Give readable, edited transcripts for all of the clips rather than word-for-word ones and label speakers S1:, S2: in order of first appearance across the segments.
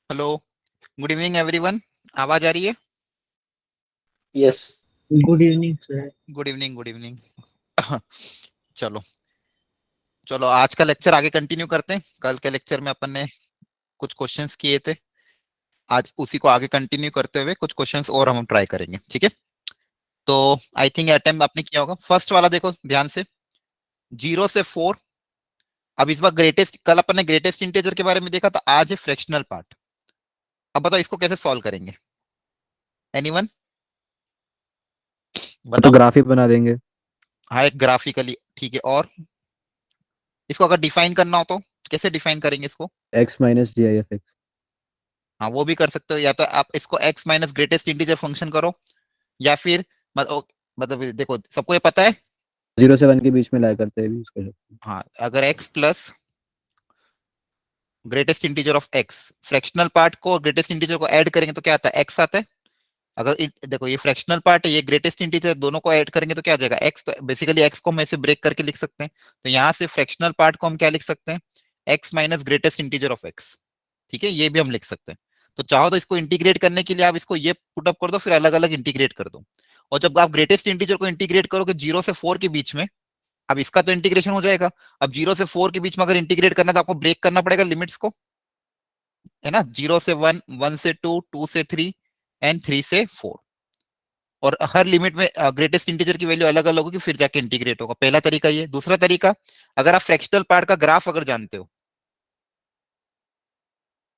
S1: Hello, good evening everyone. आवाज आ रही है?
S2: Yes. Good evening sir.
S1: Good evening, good evening. चलो चलो, आज का लेक्चर आगे कंटिन्यू करते हैं। कल के लेक्चर में अपन ने कुछ क्वेश्चंस किए थे। आज उसी को आगे कंटिन्यू करते हुए कुछ क्वेश्चंस और हम ट्राई करेंगे, ठीक है? तो आई थिंक अटेम्प्ट आपने किया होगा। फर्स्ट वाला देखो ध्यान से, 0 से 4। अब इस बार ग्रेटेस्ट, कल अपन ने ग्रेटेस्ट इंटीजर के बारे में देखा था, आज है फ्रैक्शनल पार्ट। अब बताओ इसको कैसे सॉल्व करेंगे? एनीवन
S3: तो
S1: बताओ।
S3: ग्राफ ही बना देंगे।
S1: हाँ, एक ग्राफिकली ठीक है। और इसको अगर डिफाइन करना हो तो कैसे डिफाइन करेंगे इसको?
S3: x minus g i f x.
S1: हाँ, वो भी कर सकते हो, या तो आप इसको x minus greatest integer function करो, या फिर मतलब देखो, सबको ये पता है।
S3: 0 से 1 के बीच में लाया करते हैं भी उसको।
S1: हाँ, अगर x plus greatest integer of x, fractional part को ग्रेटेस्ट इंटीजर को ऐड करेंगे तो क्या आता है? x आता है। अगर देखो, ये फ्रैक्शनल पार्ट है, ये ग्रेटेस्ट इंटीजर, दोनों को ऐड करेंगे तो क्या आ जाएगा? x। तो बेसिकली x को हम ऐसे ब्रेक करके लिख सकते हैं। तो यहाँ से फ्रैक्शनल पार्ट को हम क्या लिख सकते हैं? x minus greatest integer of x। ठीक है, ये भी हम लिख सकते हैं। तो चाहो तो इसको इंटीग्रेट करने के लिए आप इसको ये पुट अप कर दो, फिर अलग अलग इंटीग्रेट कर दो। और जब आप ग्रेटेस्ट इंटीजर को इंटीग्रेट करोगे 0 से 4 के बीच में, अब इसका तो इंटीग्रेशन हो जाएगा। अब 0 से 4 के बीच में अगर इंटीग्रेट करना है तो आपको ब्रेक करना पड़ेगा लिमिट्स को, है ना? 0 से 1, 1 से 2, 2 से 3 एंड 3 से 4। और हर लिमिट में ग्रेटेस्ट इंटीजर की वैल्यू अलग अलग होगी, फिर जाके इंटीग्रेट होगा। पहला तरीका ये। दूसरा तरीका, अगर आप फ्रैक्शनल पार्ट का ग्राफ अगर जानते हो,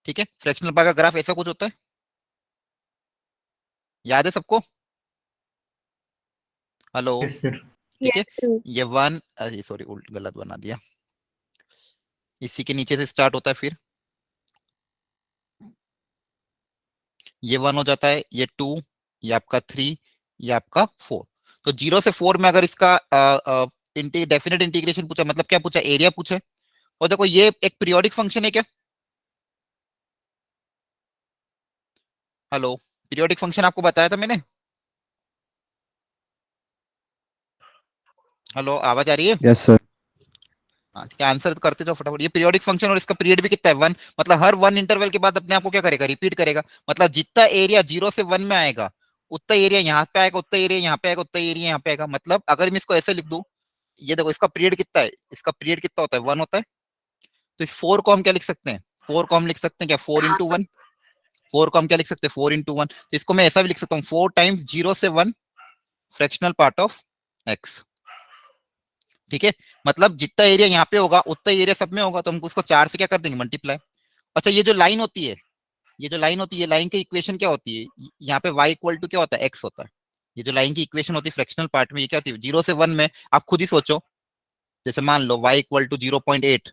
S1: ठीक है, फ्रैक्शनल पार्ट का ग्राफ ऐसा कुछ होता है, याद है सबको? हेलो?
S2: Yes sir.
S1: ठीक है,
S4: Yes, sir.
S1: ये वन, सॉरी उल्ट गलत बना दिया। इसी के नीचे से स्टार्ट होता है, फिर ये 1 हो जाता है, ये 2, ये आपका 3, ये आपका 4। तो 0 से 4 में अगर इसका डेफिनेट इंटीग्रेशन पूछा, मतलब क्या पूछा? एरिया पूछे। और देखो, ये एक पीरियोडिक फंक्शन है क्या? हेलो? पीरियोडिक फंक्शन आपको बताया था मैंने। हेलो, आवाज आ रही है?
S3: Yes sir.
S1: हाँ ठीक है, आंसर करते जाओ फटाफट। ये पीरियोडिक फंक्शन, और इसका पीरियड भी कितना है? 1। मतलब हर 1 इंटरवल के बाद अपने आप को क्या करेगा? रिपीट करेगा। मतलब जितना एरिया 0 से 1 में आएगा, उतना एरिया यहाँ पे आएगा, उतना एरिया यहाँ पे आएगा, उतना एरिया यहाँ पे आएगा। मतलब अगर मैं इसको ऐसे लिख दूं, ये देखो, इसका पीरियड कितना है? इसका पीरियड कितना होता है? 1 होता है। तो इस 4 को हम क्या लिख सकते हैं? 4 को हम लिख सकते हैं क्या? 4 × 1। 4 को हम क्या लिख सकते हैं? 4 × 1। तो इसको मैं ऐसा भी लिख सकता हूँ, 4 टाइम्स 0 से 1 फ्रैक्शनल पार्ट ऑफ एक्स। ठीक है, मतलब जितना एरिया यहाँ पे होगा उतना एरिया सब में होगा, तो हम उसको 4 से क्या कर देंगे? मल्टीप्लाई। अच्छा, ये जो लाइन होती है, ये जो लाइन होती है, लाइन की इक्वेशन क्या होती है? यहाँ पे y इक्वल टू क्या होता है? x होता है। ये जो लाइन की इक्वेशन होती है फ्रैक्शनल पार्ट में, ये क्या होती है? 0 से 1 में आप खुद ही सोचो। जैसे मान लो y इक्वल टू 0.8,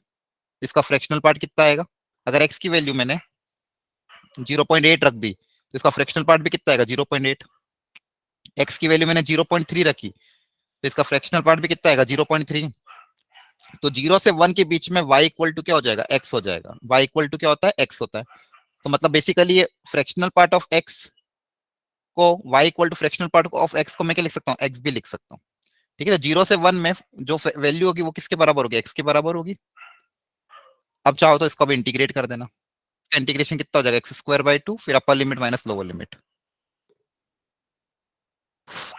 S1: इसका फ्रैक्शनल पार्ट कितना आएगा? अगर x की वैल्यू मैंने 0.8 रख दी, तो इसका फ्रैक्शनल पार्ट भी कितना आएगा? 0.8। x की वैल्यू मैंने 0.3 रखी, तो इसका फ्रैक्शनल पार्ट भी कितना आएगा? 0.3। तो 0 से 1 के बीच में y इक्वल टू क्या हो जाएगा? x हो जाएगा। y इक्वल टू क्या होता है? x होता है। तो मतलब बेसिकली ये फ्रैक्शनल पार्ट ऑफ x को, y equal to fractional part of x को मैं क्या लिख सकता हूँ? x भी लिख सकता हूँ। ठीक है, तो 0 से 1 में जो वैल्यू होगी वो किसके बराबर होगी? x के बराबर होगी। अब चाहो तो इसको भी इंटीग्रेट कर देना। इंटीग्रेशन कितना हो जाएगा? x²/2, फिर अपर लिमिट माइनस लोअर लिमिट।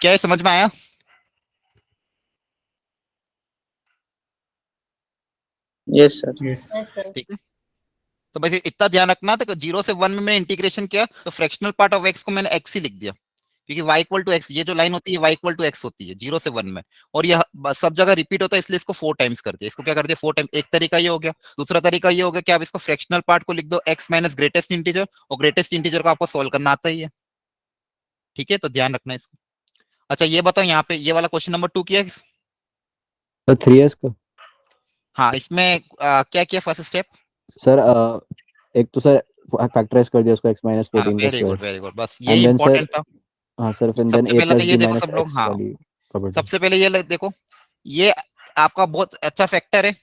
S1: क्या है, समझ में आया?
S2: Yes sir. Yes.
S4: Yes, sir.
S1: ठीक है, तो बस इतना ध्यान रखना था कि 0 से 1 में मैंने इंटीग्रेशन किया तो फ्रैक्शनल पार्ट ऑफ x को मैंने x ही लिख दिया, क्योंकि y इक्वल टू एक्स, ये जो लाइन होती है y इक्वल टू एक्स होती है 0 से 1 में। और यह सब जगह रिपीट होता है, इसलिए इसको 4 टाइम्स कर दिया। इसको क्या कर दिया? 4 टाइम। एक तरीका ये हो गया। दूसरा तरीका ये हो गया कि आप इसको फ्रैक्शनल पार्ट को लिख दो x माइनस ग्रेटेस्ट इंटीजर, और ग्रेटेस्ट इंटीजर को आपको सोल्व करना आता ही है। ठीक है, तो ध्यान रखना इसको। अच्छा, ये बताओ, यहाँ पे ये वाला क्वेश्चन नंबर 2 किया है?
S3: तो 3s को।
S1: हाँ, इसमें क्या किया फर्स्ट स्टेप?
S3: सर एक तो सर फैक्टराइज कर दिया उसको x माइनस
S1: हाँ,
S3: 14 का
S1: very good
S3: square.
S1: Very good, बस
S3: एंड
S1: यही
S3: देन सर,
S1: इंपॉर्टेंट था।
S3: हाँ सर, फिर देन
S1: सबसे
S3: a
S1: पहले तो
S3: प्लस
S1: ये
S3: b
S1: देखो
S3: माइनस
S1: सब लोग,
S3: x
S1: हाँ,
S3: वाली प्रॉपर्टी।
S1: सबसे पहले ये देखो, ये आपका बहुत अच्छा फैक्टर है,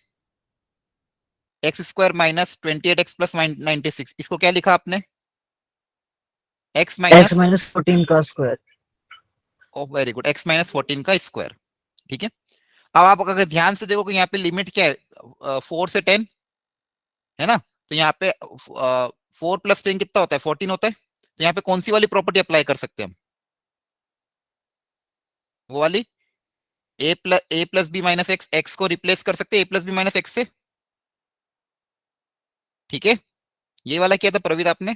S1: x² - 28x + 96। इसको क्या लिखा आपने? x
S2: एक्स
S1: माइनस,
S2: माइनस 14 का स्क्वायर।
S1: ओ वेरी गुड, x - 14 का स्क्वायर। ठीक है, अब आप अगर ध्यान से देखो कि यहाँ पे लिमिट क्या है? 4 से 10, है ना? तो यहाँ पे 4 + 10 कितना होता है? 14 होता है। तो यहाँ पे कौन सी वाली प्रॉपर्टी अप्लाई कर सकते हैं हम? वो वाली a plus B minus x, x को रिप्लेस कर सकते हैं a + b - x से। ठीक है, ये वाला किया था प्रवीण आपने?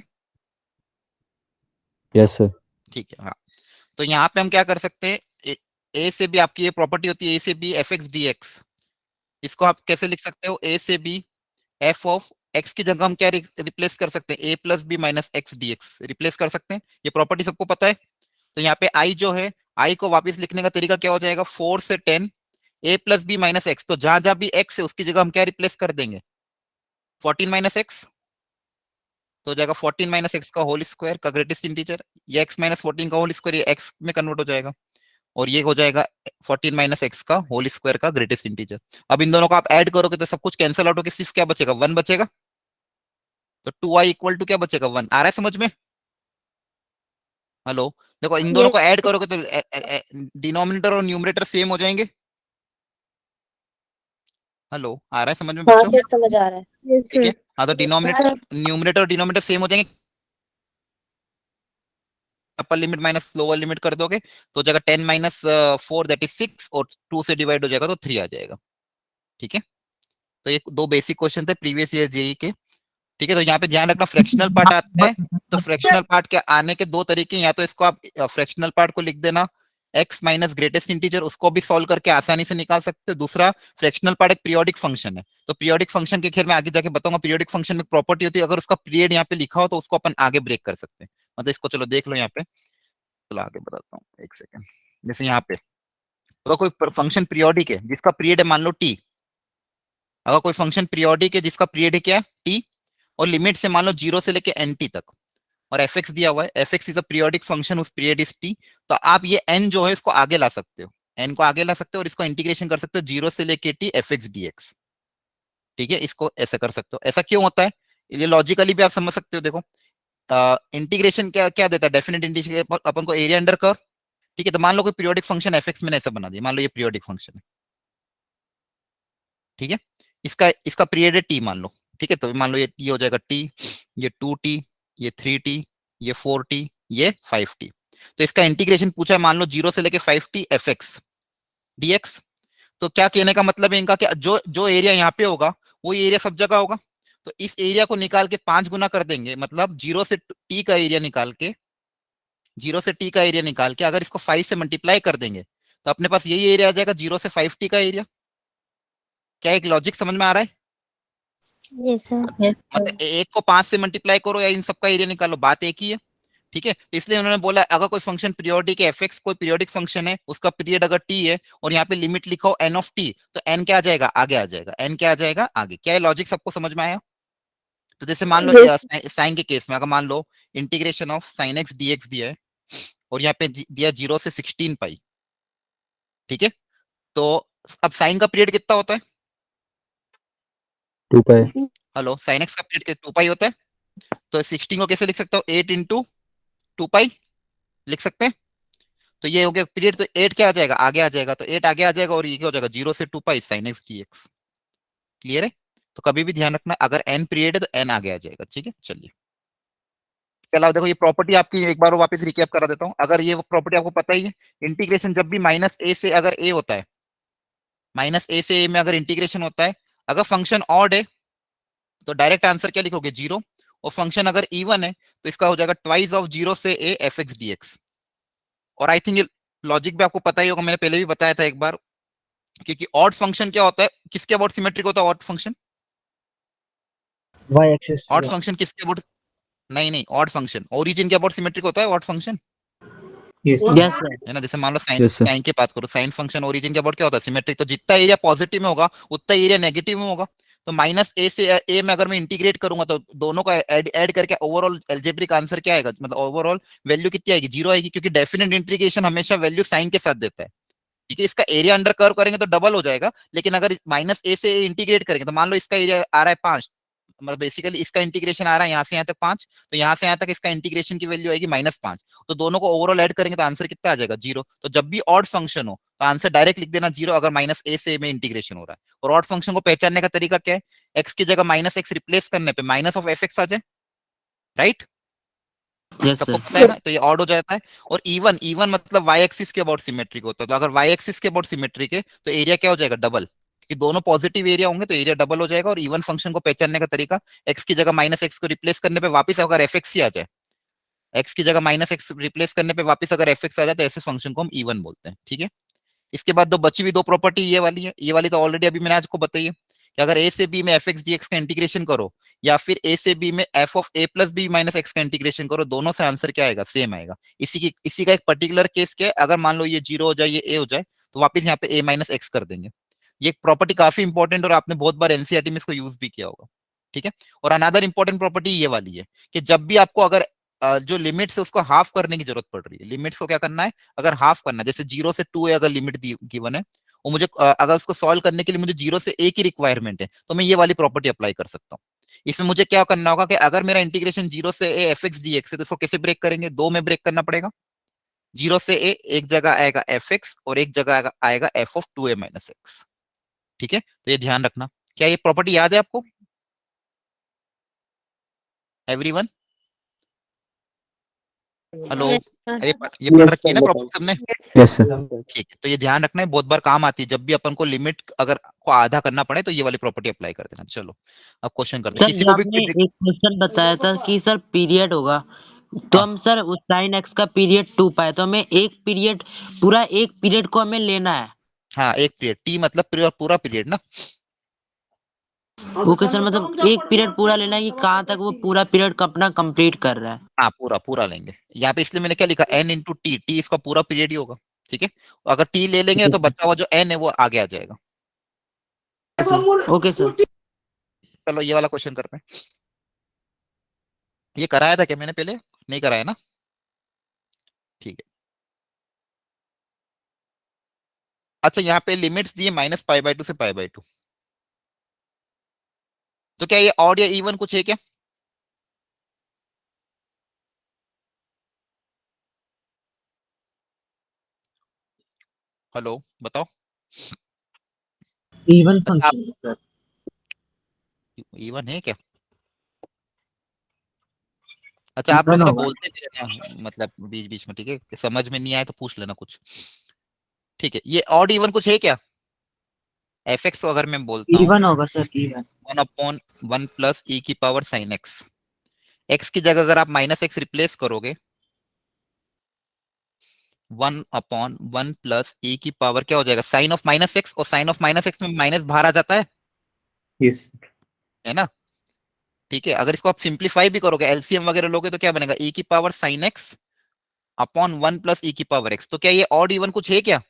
S3: Yes sir.
S1: ठीक है, हाँ। तो यहाँ पे हम क्या कर सकते हैं, ए से बी आपकी ये प्रॉपर्टी होती है, ए से b f x D x. इसको आप कैसे लिख सकते हो? ए से बी एफ ऑफ एक्स की जगह हम क्या रिप्लेस कर सकते हैं? A plus B minus X D X replace कर सकते हैं। ये प्रॉपर्टी सबको पता है। तो यहाँ पे आई जो है, आई को वापस लिखने का तरीका क्या हो जाएगा? 4 से 10 ए प्लस बी माइनस एक्स। तो जहां जहां भी एक्स है उसकी जगह हम क्या रिप्लेस कर देंगे? 14 माइनस एक्स। तो हो जाएगा 14 माइनस एक्स का होल स्क्वायर का ग्रेटेस्ट इंटीजर। ये एक्स माइनस 14 का होल स्क्वायर ये एक्स में कन्वर्ट हो जाएगा, और ये हो जाएगा 14 माइनस एक्स का होल स्क्वायर का ग्रेटेस्ट इंटीजर। अब इन दोनों को आप ऐड करोगे तो सब कुछ कैंसिल आउट होकर सिर्फ क्या बचेगा? 1 बचेगा। तो 2i इक्वल टू क्या बचेगा? 1। आ रहा है समझ में? हेलो, देखो इन दोनों को ऐड करोगे तो डिनोमिनेटर और न्यूमरेटर सेम हो जाएंगे। हेलो, आ रहा है समझ में
S4: हाँ
S1: बच्चों?
S4: सर, समझ आ रहा है।
S1: ठीक है, हाँ। तो न्यूमरेटर और डिनोमिनेटर सेम हो जाएंगे। अपर लिमिट माइनस लोअर लिमिट कर दोगे तो हो जाएगा 10 माइनस 4 दैट इज 6, और 2 से डिवाइड हो जाएगा तो 3 आ जाएगा। ठीक है, तो ये दो बेसिक क्वेश्चन थे प्रीवियस ईयर जेई के। ठीक है, तो यहाँ पे ध्यान रखना फ्रैक्शनल पार्ट आता है। तो फ्रैक्शनल पार्ट के आने के दो तरीके, या तो इसको आप फ्रैक्शनल पार्ट को लिख देना x माइनस ग्रेटेस्ट इंटीजर, उसको भी सॉल्व करके आसानी से निकाल सकते हो। दूसरा, फ्रैक्शनल पार्ट एक पीरियोडिक फंक्शन है। तो पीरियोडिक फंक्शन के खेल में आगे जाके बताऊंगा। पीरियोडिक फंक्शन में प्रॉपर्टी होती है, अगर उसका पीरियड यहाँ पे लिखा हो तो उसको अपन आगे ब्रेक कर सकते हैं। मतलब इसको चलो देख लो यहाँ पे, चलो आगे बताता हूँ, एक सेकेंड। जैसे यहाँ पे अगर कोई फंक्शन पीरियोडिक है जिसका पीरियड है मान लो t, अगर कोई फंक्शन पीरियोडिक है जिसका पीरियड है क्या? t, और लिमिट से मान लो 0 से लेके nt तक, और एफ एक्स दिया हुआ है, F X is a periodic function, उस पीरियड इज टी। तो आप ये एन जो है इसको आगे ला सकते हो, एन को आगे ला सकते हो, और इसको इंटीग्रेशन कर सकते हो 0 से लेके T F x D x. ठीक है, इसको ऐसे कर सकते हो। ऐसा क्यों होता है ये लॉजिकली भी आप समझ सकते हो। देखो इंटीग्रेशन क्या क्या देता है? डेफिनेट इंटीग्रेशन अपन को एरिया अंडर कर्व। ठीक है, तो मान लो कोई पीरियोडिक फंक्शन एफ एक्स मैंने ऐसा बना दिया, मान लो ये पीरियोडिक फंक्शन है। ठीक है, इसका इसका पीरियड है टी मान लो। ठीक है, तो मान लो ये हो जाएगा टी, ये 2t, ये 3t, ये 4t, ये 5t। तो इसका इंटीग्रेशन पूछा है मान लो 0 से लेके 5t F x D x. तो क्या कहने का मतलब है इनका कि जो जो एरिया यहाँ पे होगा वो एरिया सब जगह होगा। तो इस एरिया को निकाल के 5 गुना कर देंगे, मतलब 0 से टी का एरिया निकाल के, 0 से टी का एरिया निकाल के अगर इसको 5 से मल्टीप्लाई कर देंगे तो अपने पास यही एरिया आ जाएगा 0 से 5t का एरिया। क्या एक लॉजिक समझ में आ रहा है?
S4: Yes sir.
S1: मतलब एक को 5 से मल्टीप्लाई करो या इन सबका एरिया निकालो, बात एक ही है। ठीक है, इसलिए उन्होंने बोला अगर कोई फंक्शन पीरियोडिक है, एफ एक्स कोई पीरियोडिक फंक्शन है, उसका पीरियड अगर टी है और यहाँ पे लिमिट लिखो एन ऑफ टी, तो एन क्या आ जाएगा? आगे आ जाएगा। एन क्या आ जाएगा? आगे। क्या है लॉजिक सबको समझ में आया? तो जैसे मान लो साइन के केस में अगर मान लो integration of sine X D X दिया है, और यहाँ पे दिया 0 से 16 पाई। ठीक है, तो अब साइन का पीरियड कितना होता है?
S3: 2 पाई।
S1: हेलो, साइन एक्स का पीरियड 2 पाई होता है। तो 16 को कैसे लिख सकता हूँ? 8 इंटू 2 पाई लिख सकते हैं। तो ये हो गया पीरियड, तो 8 क्या आ जाएगा? आगे आ जाएगा। तो 8 आगे आ जाएगा, और ये क्या हो जाएगा? 0 से 2 pi sine X D x. Clear है? तो कभी भी ध्यान रखना अगर एन पीरियड है तो एन आगे आ जाएगा। ठीक है, चलिए। इसके अलावा देखो ये प्रॉपर्टी आपकी एक बार वापस रिकैप करा देता हूँ। अगर ये प्रॉपर्टी आपको पता ही है, इंटीग्रेशन जब भी माइनस ए से अगर ए होता है, माइनस ए से ए में अगर इंटीग्रेशन होता है, अगर फंक्शन ऑड है तो डायरेक्ट आंसर क्या लिखोगे? 0। और फंक्शन अगर इवन है तो इसका हो जाएगा ट्वाइस ऑफ 0 से A F x D x. और आई थिंक ये लॉजिक भी आपको पता ही होगा, मैंने पहले भी बताया था एक बार, क्योंकि ऑड फंक्शन क्या होता है? किसके अबाउट सिमेट्रिक होता है odd function?
S2: y axis
S1: odd function किसके अबाउट? नहीं नहीं, ऑड फंक्शन ओरिजिन के अबाउट सिमेट्रिक होता है ऑड फंक्शन,
S2: यस सर
S1: है ना? जैसे मान लो साइन
S3: Yes, sir.
S1: साइन की बात करो, साइन फंक्शन ओरिजिन के अबाउट क्या होता है? सिमेट्रिक। तो जितना एरिया पॉजिटिव में होगा उतना एरिया नेगेटिव में होगा। तो माइनस ए से ए में अगर मैं इंटीग्रेट करूंगा तो दोनों का ऐड करके ओवरऑल एल्जेब्रिक आंसर क्या आएगा? मतलब ओवरऑल वैल्यू कितनी आएगी? 0 आएगी, क्योंकि डेफिनेट इंटीग्रेशन हमेशा वैल्यू साइन के साथ देता है। ठीक है, इसका एरिया अंडर कर्व करेंगे तो डबल हो जाएगा, लेकिन अगर माइनस ए से इंटीग्रेट करेंगे तो मान लो इसका एरिया आ रहा है 5, मतलब बेसिकली इसका इंटीग्रेशन आ रहा है यहाँ से यहाँ तक 5, तो यहाँ से यहाँ तक इसका इंटीग्रेशन की वैल्यू आएगी -5। तो दोनों को ओवरऑल ऐड करेंगे तो आंसर कितना आ जाएगा? 0। तो जब भी ऑड फंक्शन हो तो आंसर डायरेक्ट लिख देना 0 अगर माइनस ए से में इंटीग्रेशन हो रहा है। और ऑड फंक्शन को पहचानने का तरीका क्या है? एक्स की जगह -x रिप्लेस करने पर माइनस ऑफ एफ एक्स आ जाए, राइट?
S5: यस
S1: सबको
S5: सर।
S1: पता है ना, तो ये ऑड हो जाता है। और इवन इवन मतलब वाई एक्सिस के अबाउट सिमेट्रिक होता है, तो अगर वाई एक्सिस के अबाउट सिमेट्रिक है तो एरिया क्या हो जाएगा, डबल, कि दोनों पॉजिटिव एरिया होंगे तो एरिया डबल हो जाएगा। और इवन फंक्शन को पहचानने का तरीका, एक्स की जगह माइनस एक्स को रिप्लेस करने पे वापस अगर एफ एक्स ही आ जाए, एक्स की जगह माइनस एक्स रिप्लेस करने पे वापस अगर एफ एक्स आ जाए तो ऐसे फंक्शन को हम इवन बोलते हैं, ठीक है। इसके बाद दो बची हुई दो प्रॉपर्टी ये वाली है, ये वाली तो ऑलरेडी अभी मैंने आपको बताई है कि अगर ए से बी में एफ एक्स डी एक्स का इंटीग्रेशन करो या फिर ए से बी में f of a plus B minus x का इंटीग्रेशन करो, दोनों से आंसर क्या आएगा, सेम आएगा। इसी का एक पर्टिकुलर केस क्या है, अगर मान लो ये जीरो हो जाए, ये ए हो जाए, तो वापस यहाँ पे ए माइनस एक्स कर देंगे। ये प्रॉपर्टी काफी इंपॉर्टेंट और आपने बहुत बार एनसीईआरटी में इसको यूज भी किया होगा, ठीक है। और अनदर इंपॉर्टेंट प्रॉपर्टी ये वाली है कि जब भी आपको अगर जो लिमिट्स है उसको हाफ करने की जरूरत पड़ रही है, लिमिट्स को क्या करना है, अगर हाफ करना है, जैसे 0 से 2 है अगर लिमिट गिवन है, और मुझे अगर उसको सॉल्व करने के लिए मुझे 0 से a की रिक्वायरमेंट है, तो मैं ये वाली प्रॉपर्टी अप्लाई कर सकता हूँ। इसमें मुझे क्या करना होगा कि अगर मेरा इंटीग्रेशन 0 से a F x D x है, तो इसको कैसे ब्रेक करेंगे, दो में ब्रेक करना पड़ेगा। 0 से a एक जगह आएगा एफ एक्स और एक जगह आएगा F of 2a minus x, ठीक है। तो ये ध्यान रखना। क्या ये प्रॉपर्टी याद है आपको एवरीवन? Hello,
S4: Yes, sir.
S1: ये पढ़ रखी है ना प्रॉपर्टी सबने?
S3: Yes sir.
S1: ठीक है, तो ये ध्यान रखना है, बहुत बार काम आती है, जब भी अपन को लिमिट अगर को आधा करना पड़े तो ये वाली प्रॉपर्टी अप्लाई कर देना। चलो अब क्वेश्चन करते हैं,
S5: सर
S1: किसी
S5: जो
S1: को भी
S5: आपने एक क्वेश्चन बताया था कि सर पीरियड होगा, तो
S1: हाँ।
S5: हम सर उस साइन एक्स का पीरियड 2 पाए, तो हमें एक पीरियड, पूरा एक पीरियड को हमें लेना है।
S1: हाँ, एक पीरियड, टी मतलब पूरा पीरियड ना।
S5: ओके सर, मतलब एक पीरियड पूरा लेना है कि कहाँ तक वो पूरा पीरियड अपना कंप्लीट कर रहा है।
S1: हाँ, पूरा पूरा लेंगे यहाँ पे, इसलिए मैंने क्या लिखा, एन इंटू टी, टी इसका पूरा पीरियड ही होगा, ठीक है। अगर टी ले लेंगे तो बचा हुआ जो एन है वो आगे आ जाएगा।
S5: Okay sir.
S1: चलो ये वाला क्वेश्चन करते हैं। ये कराया था क्या मैंने पहले, नहीं कराया ना, ठीक है। अच्छा यहाँ पे लिमिट्स दिए -π/2 से π/2, तो क्या ये ऑड या इवन कुछ है क्या? हेलो बताओ।
S2: इवन
S1: अच्छा आप
S2: फंक्शन है सर।
S1: इवन है क्या? अच्छा आप लोग
S2: इवन
S1: ना
S2: होगा।
S1: बोलते भी रहना मतलब बीच बीच में, ठीक है, समझ में नहीं आए तो पूछ लेना कुछ, ठीक है। ये ऑड इवन कुछ है क्या? एफ एक्स को अगर मैं बोलता हूँ
S2: इवन होगा सर, इवन।
S1: 1/1 प्लस ई की पावर साइन एक्स, एक्स की जगह अगर आप माइनस एक्स रिप्लेस करोगे, 1/1 प्लस ई की पावर क्या हो जाएगा, साइन ऑफ माइनस एक्स, और साइन ऑफ माइनस एक्स में माइनस बाहर आ जाता
S2: यस।
S1: है ना, ठीक है। अगर इसको आप सिंप्लीफाई भी करोगे, एलसीएम वगैरह लोगे, तो क्या बनेगा, ई की power sine X upon 1 plus e की पावर एक्स। तो क्या ये ऑड इवन कुछ है क्या?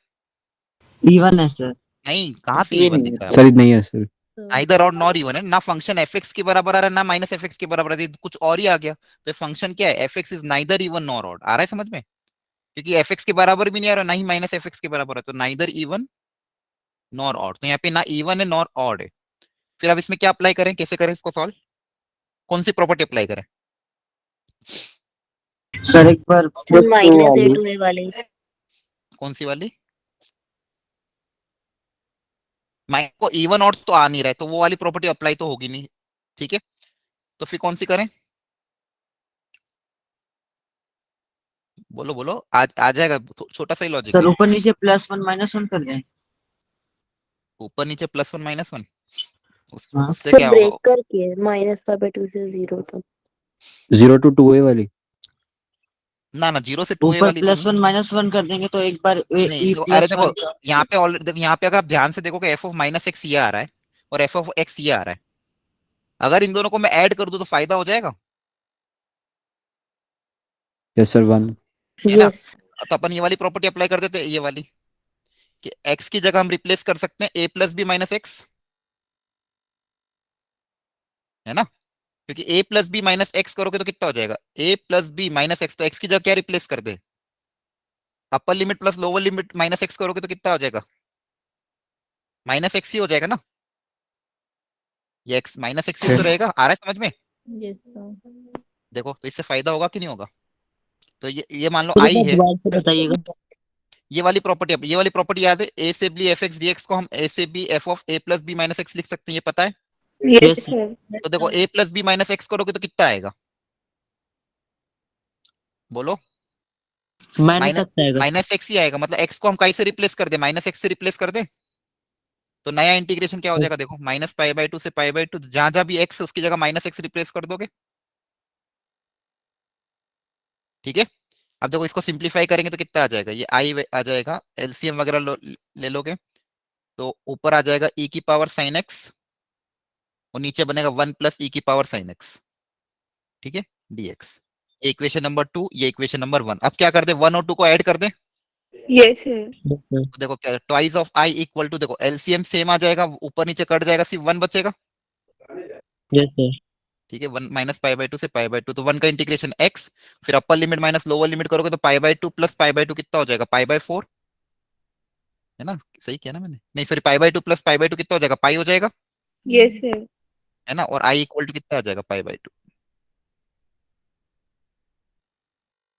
S2: इवन है सर।
S1: नहीं, कहाँ से
S2: ये
S1: इवन
S2: नहीं
S1: दिख रहा है?
S3: सर नहीं है सर।
S1: आइदर और नॉर इवन है ना, फंक्शन एफ एक्स के बराबर आ रहा है ना माइनस एफ एक्स के बराबर है, कुछ और ही आ गया। तो फंक्शन क्या है, F X is neither even nor odd, आ रहा है समझ में? क्योंकि एफ एक्स के बराबर भी नहीं आ रहा, ना ही माइनस एफ एक्स के बराबर है, तो नाइदर इवन नॉर ऑड। तो यहाँ पे ना इवन है नॉर ऑड है। फिर अब इसमें क्या अप्लाई करें, कैसे करें इसको सॉल्व, कौन सी प्रॉपर्टी अप्लाई करें?
S2: सर एक बार
S4: -a2a वाली।
S1: कौन सी वाली? माइनस को इवन ऑड तो आ नहीं रहा है, तो वो वाली प्रॉपर्टी अप्लाई तो होगी नहीं, ठीक है। तो फिर कौन सी करें, बोलो बोलो, आ जाएगा, छोटा सा ही लॉजिक
S2: सर
S1: है।
S2: ऊपर नीचे +1 -1 कर दें।
S1: ऊपर नीचे +1 -1,
S2: हाँ।
S1: उससे
S4: सर
S1: क्या होगा?
S4: ब्रेक करके -π/2 से 0 तक।
S3: 0 to 2a वाली।
S1: ना ना, 0 से 2a
S2: ऊपर
S1: वाली तो नहीं।
S2: +1 -1 कर देंगे तो एक बार
S1: नहीं
S2: e
S1: देखो, अरे देखो,
S2: +1
S1: यहाँ पे ऑलरेडी देखो, यहाँ पे अगर आप ध्यान से देखो कि एफ ऑफ माइनस एक्स ये आ रहा है और एफ ऑफ एक्स ये आ रहा है, अगर इन दोनों को मैं ऐड कर दूं तो फायदा हो जाएगा,
S3: यस सर 1।
S1: है ना।
S4: यस।
S1: तो अपन ये वाली प्रॉपर्टी अप्लाई कर देते हैं, ये वाली, कि एक्स की जगह हम रिप्लेस कर सकते हैं a plus B minus X, है ना। क्योंकि a plus B minus x करोगे तो कितना हो जाएगा, a plus B minus X, तो एक्स की जगह क्या रिप्लेस कर दे, upper limit plus lower limit minus x करोगे तो कितना हो जाएगा, माइनस एक्स ही हो जाएगा ना। ये एक्स माइनस एक्स ही तो रहेगा, आ रहा है समझ में?
S4: Yes sir.
S1: देखो तो इससे फायदा होगा कि नहीं होगा। तो ये मान लो
S5: तो
S1: आई
S5: सर
S1: है,
S5: दोबारा से बताइएगा।
S1: ये वाली प्रॉपर्टी याद है, ए से b f x D x को हम ए से b f of a plus B minus x लिख सकते हैं, ये पता है।
S5: Yes
S4: sir.
S1: तो देखो a plus B minus x करोगे तो कितना आएगा, बोलो।
S5: माइनस एक्स आएगा।
S1: माइनस एक्स ही आएगा, मतलब एक्स को हम काई से रिप्लेस कर दे, माइनस एक्स से रिप्लेस कर दे, तो नया इंटीग्रेशन क्या हो जाएगा, देखो माइनस पाई बाय टू से पाई बाय टू, जहां जहां भी एक्स उसकी जगह माइनस एक्स रिप्लेस कर दोगे। ठीक है, अब देखो इसको सिंप्लीफाई करेंगे तो कितना आ जाएगा, ये आई आ जाएगा, एलसीएम वगैरह ले लोगे तो ऊपर आ जाएगा ई की पावर साइन एक्स और नीचे बनेगा 1 प्लस ई की पावर साइन एक्स। ठीक है, डीएक्स। ये इक्वेशन नंबर 2, ये इक्वेशन नंबर 1। अब क्या कर दे, 1 और 2 को ऐड कर दे,
S4: Yes, sir.
S1: तो देखो क्या twice of i equal to, देखो एलसीएम सेम आ जाएगा, ऊपर नीचे कट जाएगा, सिर्फ 1 बचेगा।
S5: Yes sir.
S1: ठीक है, 1 माइनस पाई बाय टू से पाई बाय टू, तो 1 का इंटीग्रेशन एक्स, फिर अपर लिमिट माइनस लोअर लिमिट करोगे तो pi by two plus pi by two कितना हो जाएगा, पाई बाय 4, है ना, सही किया ना मैंने, नहीं sorry, pi by two plus pi by two कितना हो जाएगा, पाई हो जाएगा,
S4: Yes, sir.
S1: है ना, और आई इक्वल टू कितना आ जाएगा, पाई बाय टू।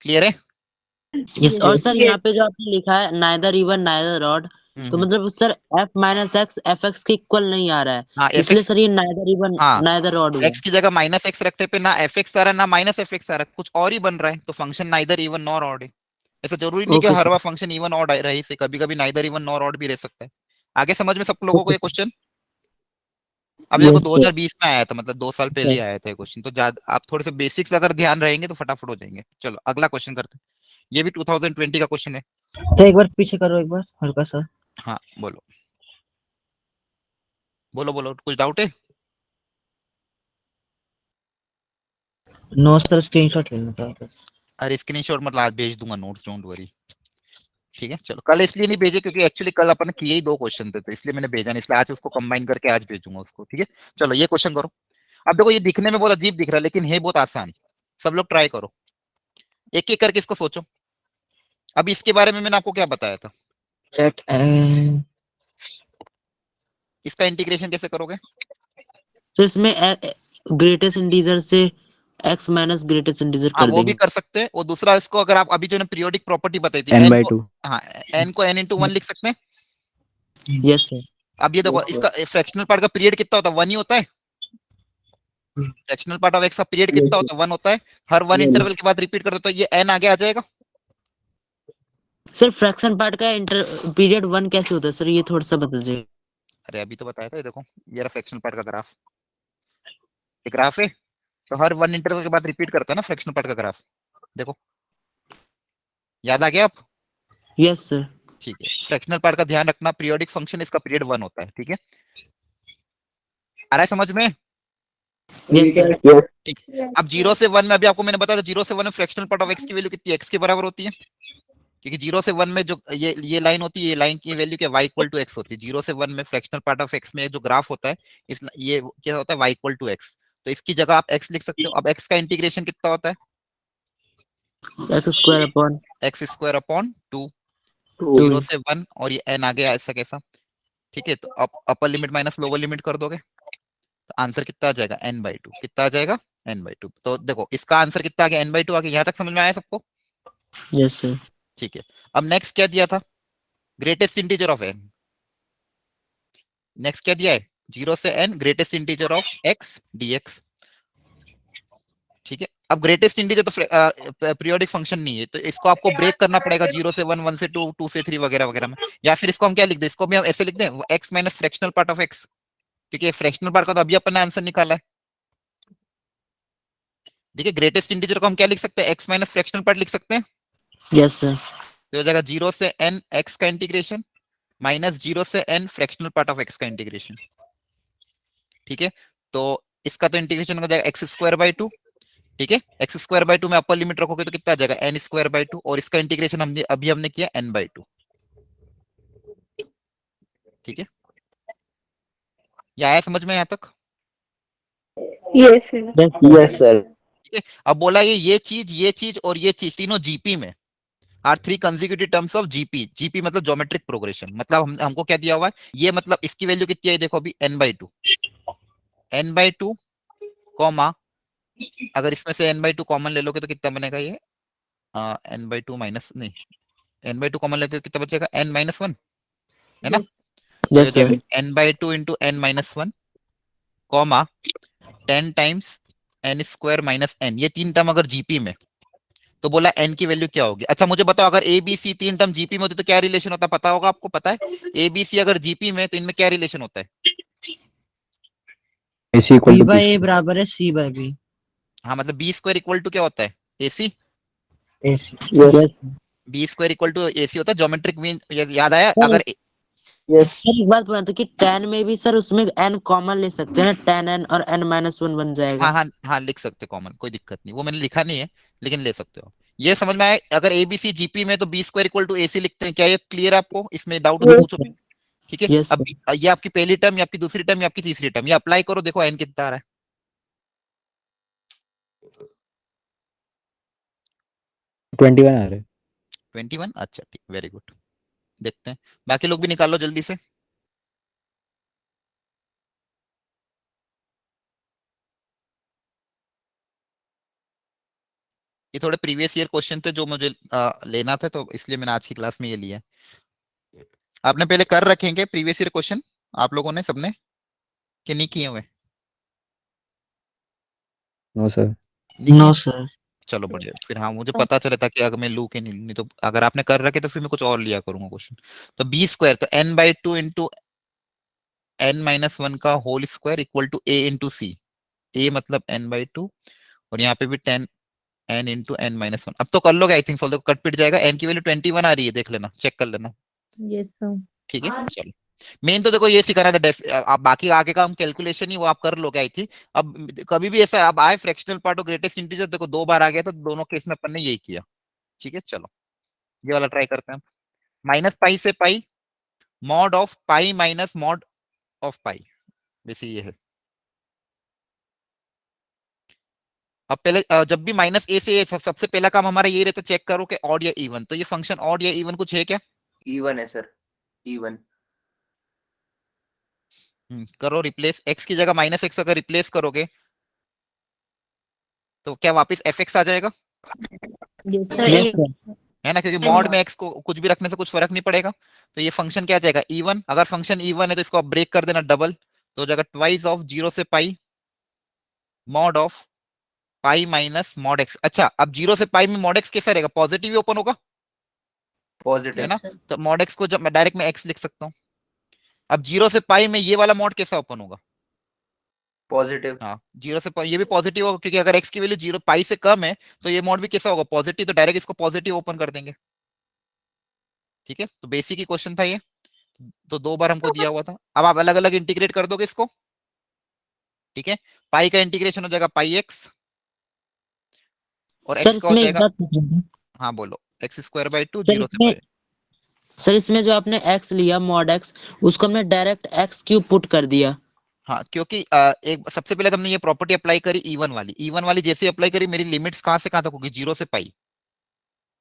S1: क्लियर है?
S5: यस, और सर
S4: Yes.
S5: यहाँ पे जो आपने लिखा है नाइदर इवन नाइदर ऑड, तो मतलब sir F minus x F x के इक्वल नहीं आ रहा है,
S1: हाँ
S5: इसलिए
S1: fx,
S5: सर ये नाइदर इवन
S1: हाँ
S5: नाइदर ऑड हुआ।
S1: एक्स की जगह माइनस एक्स रखने पे ना एफ एक्स आ रहा है ना माइनस एफ एक्स आ रहा है, कुछ और ही बन रहा है, तो function neither even nor odd है। ऐसा जरूरी नहीं कि
S5: ओके
S1: हर
S5: सर।
S1: बार फंक्शन इवन ऑड रहे, से कभी कभी नाइदर इवन नॉर ऑड भी रह सकता है। आगे समझ में सब लोगों को
S5: ओके
S1: ये क्वेश्चन? अब देखो
S5: यस सर।
S1: 2020 में आया था, मतलब 2 साल पहले ही आया था क्वेश्चन, तो ज्यादा आप थोड़े से बेसिक्स अगर ध्यान रहेंगे तो फटाफट हो जाएंगे। चलो अगला क्वेश्चन करते हैं, ये भी 2020 का क्वेश्चन है।
S2: तो एक बार पीछे करो, एक बार हल्का सा।
S1: हाँ बोलो बोलो बोलो, कुछ डाउट है?
S2: नो सर, स्क्रीनशॉट लेना था बस।
S1: अरे स्क्रीनशॉट मतलब आज भेज दूंगा नोट्स, डोंट वरी। ठीक है चलो, कल इसलिए नहीं भेजे क्योंकि एक्चुअली कल अपन किए ही 2 क्वेश्चन थे, तो इसलिए मैंने भेजा नहीं, इसलिए आज उसको कंबाइन करके आज भेजूंगा उसको। ठीक है चलो, ये क्वेश्चन करो। अब देखो ये दिखने में बहुत अजीब दिख रहा है लेकिन है बहुत आसान, सब लोग ट्राई करो, एक एक करके इसको सोचो। अब इसके बारे में मैंने आपको क्या बताया था,
S2: लेट एंड
S1: इसका इंटीग्रेशन कैसे करोगे?
S5: तो इसमें ग्रेटेस्ट इंटीजर से एक्स माइनस ग्रेटेस्ट इंटीजर
S1: हाँ
S5: कर
S1: वो भी
S5: देंगे।
S1: कर सकते हैं, और दूसरा इसको अगर आप अभी जो पीरियोडिक प्रॉपर्टी बताई थी,
S3: n
S1: एन
S3: by
S1: को,
S3: 2।
S1: हाँ एन को एन इंटू 1 लिख सकते हैं।
S5: Yes sir.
S1: अब ये देखो इसका फ्रैक्शनल पार्ट का पीरियड कितना होता है, 1 ही होता है। फ्रैक्शनल पार्ट ऑफ एक्स का पीरियड कितना होता है, 1 होता है। हर 1 इंटरवल के बाद रिपीट कर दो तो ये एन आगे आ जाएगा।
S5: सर फ्रैक्शन पार्ट का इंटर पीरियड 1 कैसे होता है सर, ये थोड़ा सा बदल जाए।
S1: अरे अभी तो बताया था, ये देखो ये रहा फ्रैक्शनल पार्ट का ग्राफ, ये ग्राफ है, तो हर 1 इंटरवल के बाद रिपीट करता है ना फ्रैक्शनल पार्ट का ग्राफ, देखो याद आ गया आप?
S5: Yes sir.
S1: ठीक है, फ्रैक्शनल पार्ट का ध्यान रखना, पीरियोडिक फंक्शन इसका पीरियड 1 होता है। ठीक है, आ रहा है समझ में?
S5: Yes sir.
S1: ठीक, अब 0 से 1 में अभी आपको मैंने बताया 0 से 1 में फ्रैक्शनल पार्ट ऑफ एक्स की वैल्यू कितनी है, एक्स के बराबर होती है, क्योंकि 0 से 1 में जो ये लाइन होती है, ये लाइन की वैल्यू क्या y इक्वल टू एक्स होती है। 0 से 1 में फ्रैक्शनल पार्ट ऑफ एक्स में जो ग्राफ होता है, इस ये क्या होता है y इक्वल टू एक्स, तो इसकी जगह आप x लिख सकते हो। अब x का इंटीग्रेशन कितना होता है,
S5: x square upon
S1: x square upon 2,
S5: 2।
S1: 0 से 1 और ये n आ गया ऐसा कैसा। ठीक है, तो अपर लिमिट माइनस लोअर लिमिट कर दोगे तो आंसर कितना आ जाएगा, n/2, कितना आ जाएगा, n/2। तो देखो इसका आंसर कितना आ गया, n/2 आ गया। यहाँ तक समझ में आया सबको?
S5: Yes sir.
S1: ठीक है, अब नेक्स्ट क्या दिया था, greatest integer of n, next क्या दिया है, 0 से n greatest integer of x dx। ठीक है, अब ग्रेटेस्ट इंटीजर तो पीरियोडिक फंक्शन नहीं है, तो इसको आपको ब्रेक करना पड़ेगा 0 से 1, 1 से 2, 2 से 3 वगैरह वगैरह में, या फिर इसको हम क्या लिख दें, इसको भी हम ऐसे लिख दें x minus fractional part of x, क्योंकि फ्रैक्शनल पार्ट का तो अभी अपन ने आंसर निकाला है। देखिए ग्रेटेस्ट इंटीजर को हम क्या लिख सकते हैं, x माइनस फ्रैक्शनल पार्ट लिख सकते हैं,
S5: यस सर।
S1: तो हो जाएगा 0 से n x का इंटीग्रेशन माइनस 0 से n fractional part of x का इंटीग्रेशन। ठीक है, तो इसका तो इंटीग्रेशन हो जाएगा एक्स स्क्वायर बाई 2। ठीक है, एक्स स्क्वायर बाई 2 में अपर लिमिट रखोगे तो कितना आ जाएगा, एन स्क्वायर बाई 2, और इसका इंटीग्रेशन हमने अभी किया n/2। ठीक है, ये आया समझ में यहाँ तक?
S4: Yes, sir.
S3: Yes sir.
S1: ठीक है, अब बोला ये चीज और ये चीज तीनों जीपी में are 3 consecutive terms of GP. GP मतलब ज्योमेट्रिक प्रोग्रेशन, मतलब हमको क्या दिया हुआ है, ये मतलब इसकी वैल्यू कितनी है, देखो अभी n/2 कॉमा, अगर इसमें से n/2 कॉमन ले लोगे तो कितना बनेगा, ये n/2 माइनस नहीं, n/2 कॉमन लेके कितना बचेगा, n-1, है ना, तो ये
S5: yes sir.
S1: n/2 into n-1 comma 10 times n square minus n, ये 3 टर्म अगर जीपी में, तो बोला n की वैल्यू क्या होगी। अच्छा मुझे बताओ अगर ए बी सी तीन टर्म जीपी में होती तो क्या रिलेशन होता, पता होगा आपको, पता है ए बी सी अगर जीपी में तो इनमें क्या रिलेशन होता है।
S3: AC equal
S2: B
S3: two
S2: by A बराबर है सी बाय बी।
S1: हाँ मतलब बी स्क्वायर इक्वल टू क्या होता है, ac.
S2: A c.
S5: Yes
S1: b square equal to ac होता है, ज्योमेट्रिक मीन याद आया।
S5: सर।
S1: अगर
S5: यस सर, एक बात बोला तो कि 10 में भी सर उसमें n कॉमन ले सकते हैं, 10n और n-1 बन जाएगा।
S1: हाँ हाँ हाँ लिख सकते कॉमन, कोई दिक्कत नहीं, वो मैंने लिखा नहीं है लेकिन ले सकते हो। ये समझ में आया, अगर एबीसी जीपी में तो b square equal to ac लिखते हैं, क्या ये क्लियर है आपको, इसमें डाउट हो तो
S4: Yes.
S1: पूछो। ठीक है
S5: यस
S1: अब ये आपकी पहली टर्म, या आपकी दूसरी टर्म, या आपकी तीसरी टर्म, ये अप्लाई करो, देखो एन कितना आ रहा है।
S3: 21 आ रहे।
S1: 21, अच्छा ठीक, वेरी गुड। देखते हैं बाकी लोग भी निकाल लो जल्दी से। ये थोड़े प्रीवियस ईयर क्वेश्चन थे जो मुझे लेना था, तो इसलिए मैंने आज की क्लास में ये लिया है। आपने पहले कर रखेंगे प्रीवियस ईयर क्वेश्चन आप लोगों ने सबने, कि नहीं किए हुए,
S3: नो सर।
S1: नहीं
S2: नो
S1: किए।
S2: सर।
S1: चलो बढ़िया, फिर हाँ मुझे पता चले था कि अगर मैं लू के नहीं लूँ, नहीं तो अगर आपने कर रखे तो फिर मैं कुछ और लिया करूंगा क्वेश्चन। तो बी स्क्वायर तो n/2 इंटू n-1 का whole square equal to a into c. a मतलब n/2 और यहाँ पे भी 10 n इंटू n-1। अब तो कर लोगे आई थिंक, देखो कट पिट जाएगा, n की वैल्यू 21 आ रही है, देख लेना, चेक कर लेना।
S4: Yes, sir.
S1: ठीक है चलो, मेन तो देखो ये सिखाना था आप बाकी आगे का हम कैलकुलेशन ही वो आप कर लोगे आई थी। अब कभी भी ऐसा अब आए फ्रैक्शनल पार्ट और ग्रेटेस्ट इंटीजर, देखो दो बार आ गया तो दोनों केस में अपन ने यही किया। ठीक है चलो ये वाला ट्राई करते हैं। माइनस पाई से pi, mod of pi minus mod of pi, वैसे ये है। अब पहले जब भी माइनस ए से ए, सबसे पहला काम हमारा ये रहता है चेक करो कि ऑड या इवन, तो ये फंक्शन ऑड या इवन कुछ है क्या।
S6: इवन है सर, इवन।
S1: करो रिप्लेस, एक्स की जगह माइनस एक्स अगर रिप्लेस करोगे तो क्या वापस एफ एक्स आ जाएगा,
S4: Yes, sir.
S5: Yes sir.
S1: है ना, क्योंकि मॉड में एक्स को कुछ भी रखने से कुछ फर्क नहीं पड़ेगा। तो ये फंक्शन क्या आ जाएगा, इवन। अगर फंक्शन इवन है तो इसको आप ब्रेक कर देना डबल, तो हो जाएगा ट्वाइस ऑफ 0 से pi mod of pi minus mod X. अच्छा अब 0 से पाई में मॉड एक्स कैसा रहेगा, पॉजिटिव ही ओपन होगा, है
S6: पॉजिटिव।
S1: ना। तो मॉड एक्स को जब मैं डायरेक्ट में एक्स लिख सकता हूँ। अब 0 से पाई में ये वाला मॉड कैसा ओपन होगा,
S6: पॉजिटिव।
S1: हाँ 0 से ये भी पॉजिटिव होगा, क्योंकि अगर एक्स की वैल्यू 0 पाई से कम है तो ये मॉड भी कैसा होगा, पॉजिटिव, तो डायरेक्ट इसको पॉजिटिव ओपन कर देंगे। ठीक है तो बेसिक ही क्वेश्चन था ये, तो दो बार हमको दिया हुआ था। अब आप अलग अलग इंटीग्रेट कर दोगे इसको। ठीक है पाई का इंटीग्रेशन हो जाएगा पाई एक्स, और
S5: सर
S1: एक्स का हो
S5: इसमें एक
S1: जाएगा,
S5: बात पूछ रही थी।
S1: हाँ बोलो, x square by two,
S5: sir
S1: 0 से
S5: इसमें
S1: पाई।
S5: सर इसमें जो आपने x लिया मॉड x, उसको हमने डायरेक्ट x क्यूब पुट कर दिया।
S1: हाँ क्योंकि एक सबसे पहले तो हमने ये प्रॉपर्टी अप्लाई करी इवन वाली, इवन वाली जैसे अप्लाई करी मेरी लिमिट्स कहाँ से कहाँ तक होगी, 0 से पाई।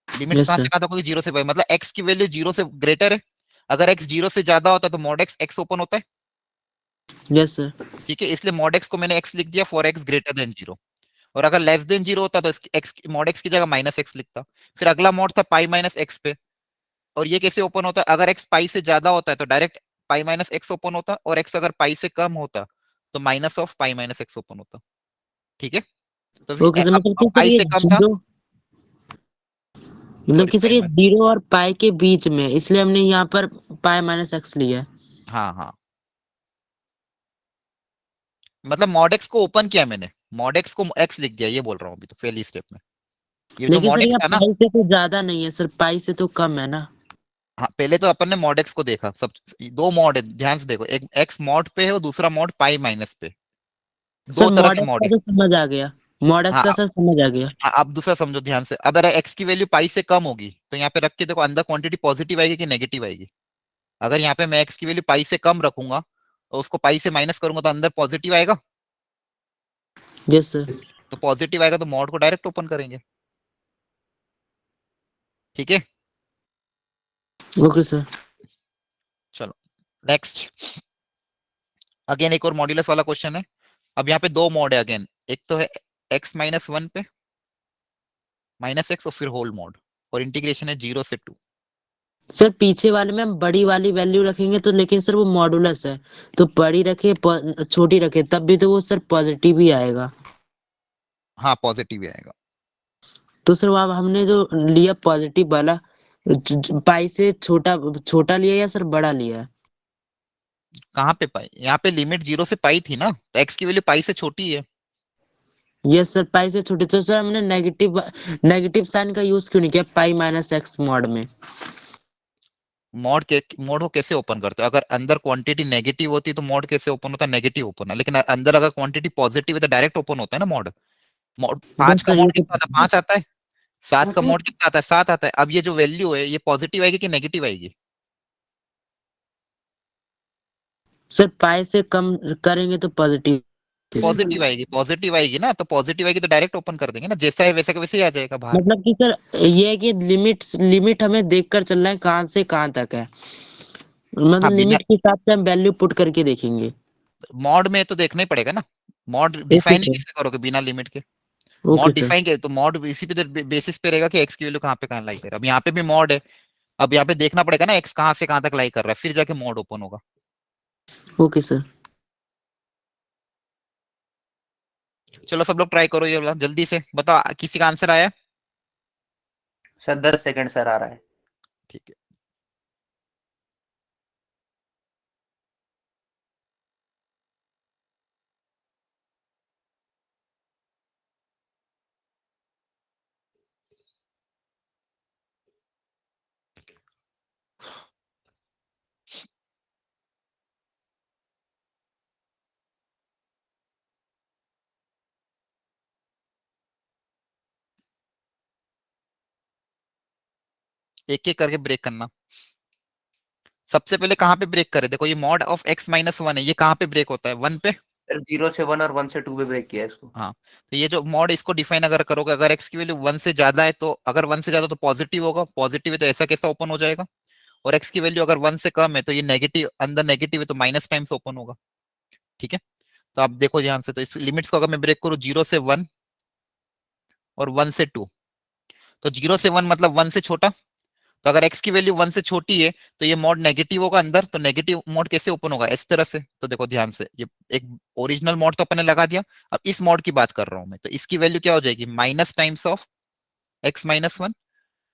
S1: लिमिट्स
S5: यस
S1: कहाँ से
S5: सर।
S1: कहाँ तक होगी, 0 से पाई, मतलब एक्स की वैल्यू 0 से ग्रेटर है। अगर एक्स 0 से ज्यादा होता है तो मॉड एक्स एक्स ओपन होता है।
S5: Yes sir.
S1: ठीक है इसलिए मॉड एक्स को मैंने एक्स लिख दिया फॉर एक्स ग्रेटर देन 0। और अगर लेस देन 0 होता तो एक्स मॉड एक्स की जगह माइनस एक्स लिखता। फिर अगला मॉड था पाई माइनस एक्स पे, और ये कैसे ओपन होता है, अगर एक्स पाई से ज्यादा होता है तो direct pi minus x open होता, और एक्स अगर पाई से कम होता तो minus of pi minus x open होता। ठीक है तो फिर
S5: ओके सर, मतलब कि
S1: अब
S5: सर
S1: पाई
S5: ये
S1: से कम था,
S5: जीरो, मतलब
S1: सॉरी
S5: कि सर
S1: पाई
S5: ये
S1: माइनस,
S5: 0 और पाई के बीच में, इसलिए हमने यहाँ पर पाई माइनस एक्स लिया है।
S1: हाँ हाँ मतलब मॉड एक्स को ओपन किया मैंने, मॉड एक्स को एक्स लिख दिया, ये बोल रहा हूँ अभी तो पहली स्टेप में। ये जो
S5: लेकिन
S1: मॉड
S5: सर
S1: एक्स
S5: यहाँ
S1: था ना,
S5: पाई से तो ज्यादा नहीं है सर, पाई से तो कम है ना।
S1: हाँ पहले तो अपन ने मॉड एक्स को देखा, सब दो मॉड है ध्यान से देखो, एक एक्स मॉड पे है और दूसरा मॉड पाई माइनस पे,
S5: सर
S1: दो तरह
S5: मॉड
S1: के
S5: एक्स
S1: मॉड
S5: का
S1: है।
S5: तो समझ आ गया, मॉड एक्स
S1: हाँ
S5: का सर समझ आ गया।
S1: अब दूसरा समझो ध्यान से, अब अगर एक्स की वैल्यू पाई से कम होगी तो यहाँ पे रख के देखो अंदर क्वांटिटी पॉजिटिव आएगी कि नेगेटिव आएगी। अगर यहाँ पे मैं एक्स की वैल्यू पाई से कम रखूंगा और उसको पाई से माइनस करूंगा तो अंदर पॉजिटिव आएगा,
S5: यस सर।
S1: तो पॉजिटिव आएगा तो मॉड को डायरेक्ट ओपन करेंगे। ठीक है
S5: ओके सर।
S1: चलो नेक्स्ट, अगेन एक और मॉड्यूलस वाला क्वेश्चन है। अब यहाँ पे दो मॉड है अगेन, एक तो है x-1 पे माइनस एक्स और फिर होल मॉड, और इंटीग्रेशन है 0 से 2।
S5: सर पीछे वाले में हम बड़ी वाली वैल्यू रखेंगे तो, लेकिन सर वो मॉडुलस है, तो बड़ी रखे छोटी रखे तब भी तो वो सर पॉजिटिव ही आएगा।
S1: हाँ पॉजिटिव ही आएगा।
S5: तो सर वहाँ हमने जो लिया पॉजिटिव वाला पाई से छोटा छोटा लिया या सर बड़ा लिया?
S1: कहाँ पे पाई? यहाँ पे लिमिट 0 से पाई थी ना, तो एक्स की वैल्यू पाई से छोटी है।
S5: यस सर, पाई से छोटी। तो सर हमने नेगेटिव साइन का यूज क्यों नहीं किया पाई माइनस एक्स मॉड में?
S1: मॉड को कैसे ओपन करते हो? अगर अंदर क्वांटिटी नेगेटिव होती तो मॉड कैसे ओपन होता? नेगेटिव ओपन है, लेकिन अंदर अगर क्वांटिटी पॉजिटिव है तो डायरेक्ट ओपन होता है ना मॉड। मॉड 5 का
S5: सर
S1: मॉड कितना आता है? 5 आता है। 7 का मॉड कितना आता है? 7 आता है। अब ये जो वैल्यू है ये पॉजिटिव आएगी कि नेगेटिव आएगी?
S5: सर पाई से कम करेंगे तो पॉजिटिव।
S1: पॉजिटिव आएगी ना, तो पॉजिटिव आएगी तो डायरेक्ट ओपन कर देंगे ना, जैसा है वैसा का वैसे ही आ जाएगा बाहर।
S5: मतलब कि सर ये है कि लिमिट हमें देखकर चलना है कहाँ से कहाँ तक है, मतलब
S1: हाँ, बिना
S5: लिमिट के हिसाब से हम वैल्यू पुट करके देखेंगे।
S1: मॉड में तो देखना ही पड़ेगा ना। मॉड
S5: ओके
S1: डिफाइन ही
S5: सर।
S1: कैसे करोगे बिना लिमिट के?
S5: Okay
S1: mod
S5: sir.
S1: डिफाइन के तो मॉड इसी पे बेसिस पे रहेगा कि एक्स की वैल्यू कहाँ पे कहाँ लाई कर रहा है। अब यहाँ पे भी मॉड है, अब यहाँ पे देखना पड़ेगा ना एक्स कहाँ से कहाँ तक लाई कर रहा है, फिर जाके मॉड ओपन होगा।
S5: Okay sir.
S1: चलो सब लोग ट्राई करो ये वाला, जल्दी से बताओ किसी का आंसर आया?
S6: सर 10 सेकंड सर आ रहा है।
S1: ठीक है। एक एक करके ब्रेक करना। सबसे पहले कहाँ पे ब्रेक करे? देखो ये mod of x minus one है, ये कहाँ पे ब्रेक होता है? 1 पे।
S6: सर 0 से 1 और 1 से 2 पे ब्रेक किया है इसको।
S1: हाँ, तो ये जो मॉड इसको डिफाइन अगर करोगे, अगर एक्स की वैल्यू 1 से ज्यादा है तो, अगर 1 से ज्यादा तो पॉजिटिव होगा, पॉजिटिव है तो ऐसा कैसा ओपन हो जाएगा? और एक्स की वैल्यू अगर 1 से कम है तो ये नेगेटिव, अंदर नेगेटिव है तो माइनस टाइम्स ओपन होगा। ठीक है, तो आप देखो ध्यान से, तो इस लिमिट्स को अगर मैं ब्रेक करूँ 0 से 1 और 1 से 2, तो 0 से 1 मतलब 1 से छोटा, तो अगर x की वैल्यू 1 से छोटी है तो ये मॉड नेगेटिव होगा अंदर, तो नेगेटिव मॉड कैसे ओपन होगा? इस तरह से। तो देखो ध्यान से, ये एक ओरिजिनल मॉड तो अपन ने लगा दिया, अब इस मॉड की बात कर रहा हूं मैं, तो इसकी वैल्यू क्या हो जाएगी? Minus times of x minus one,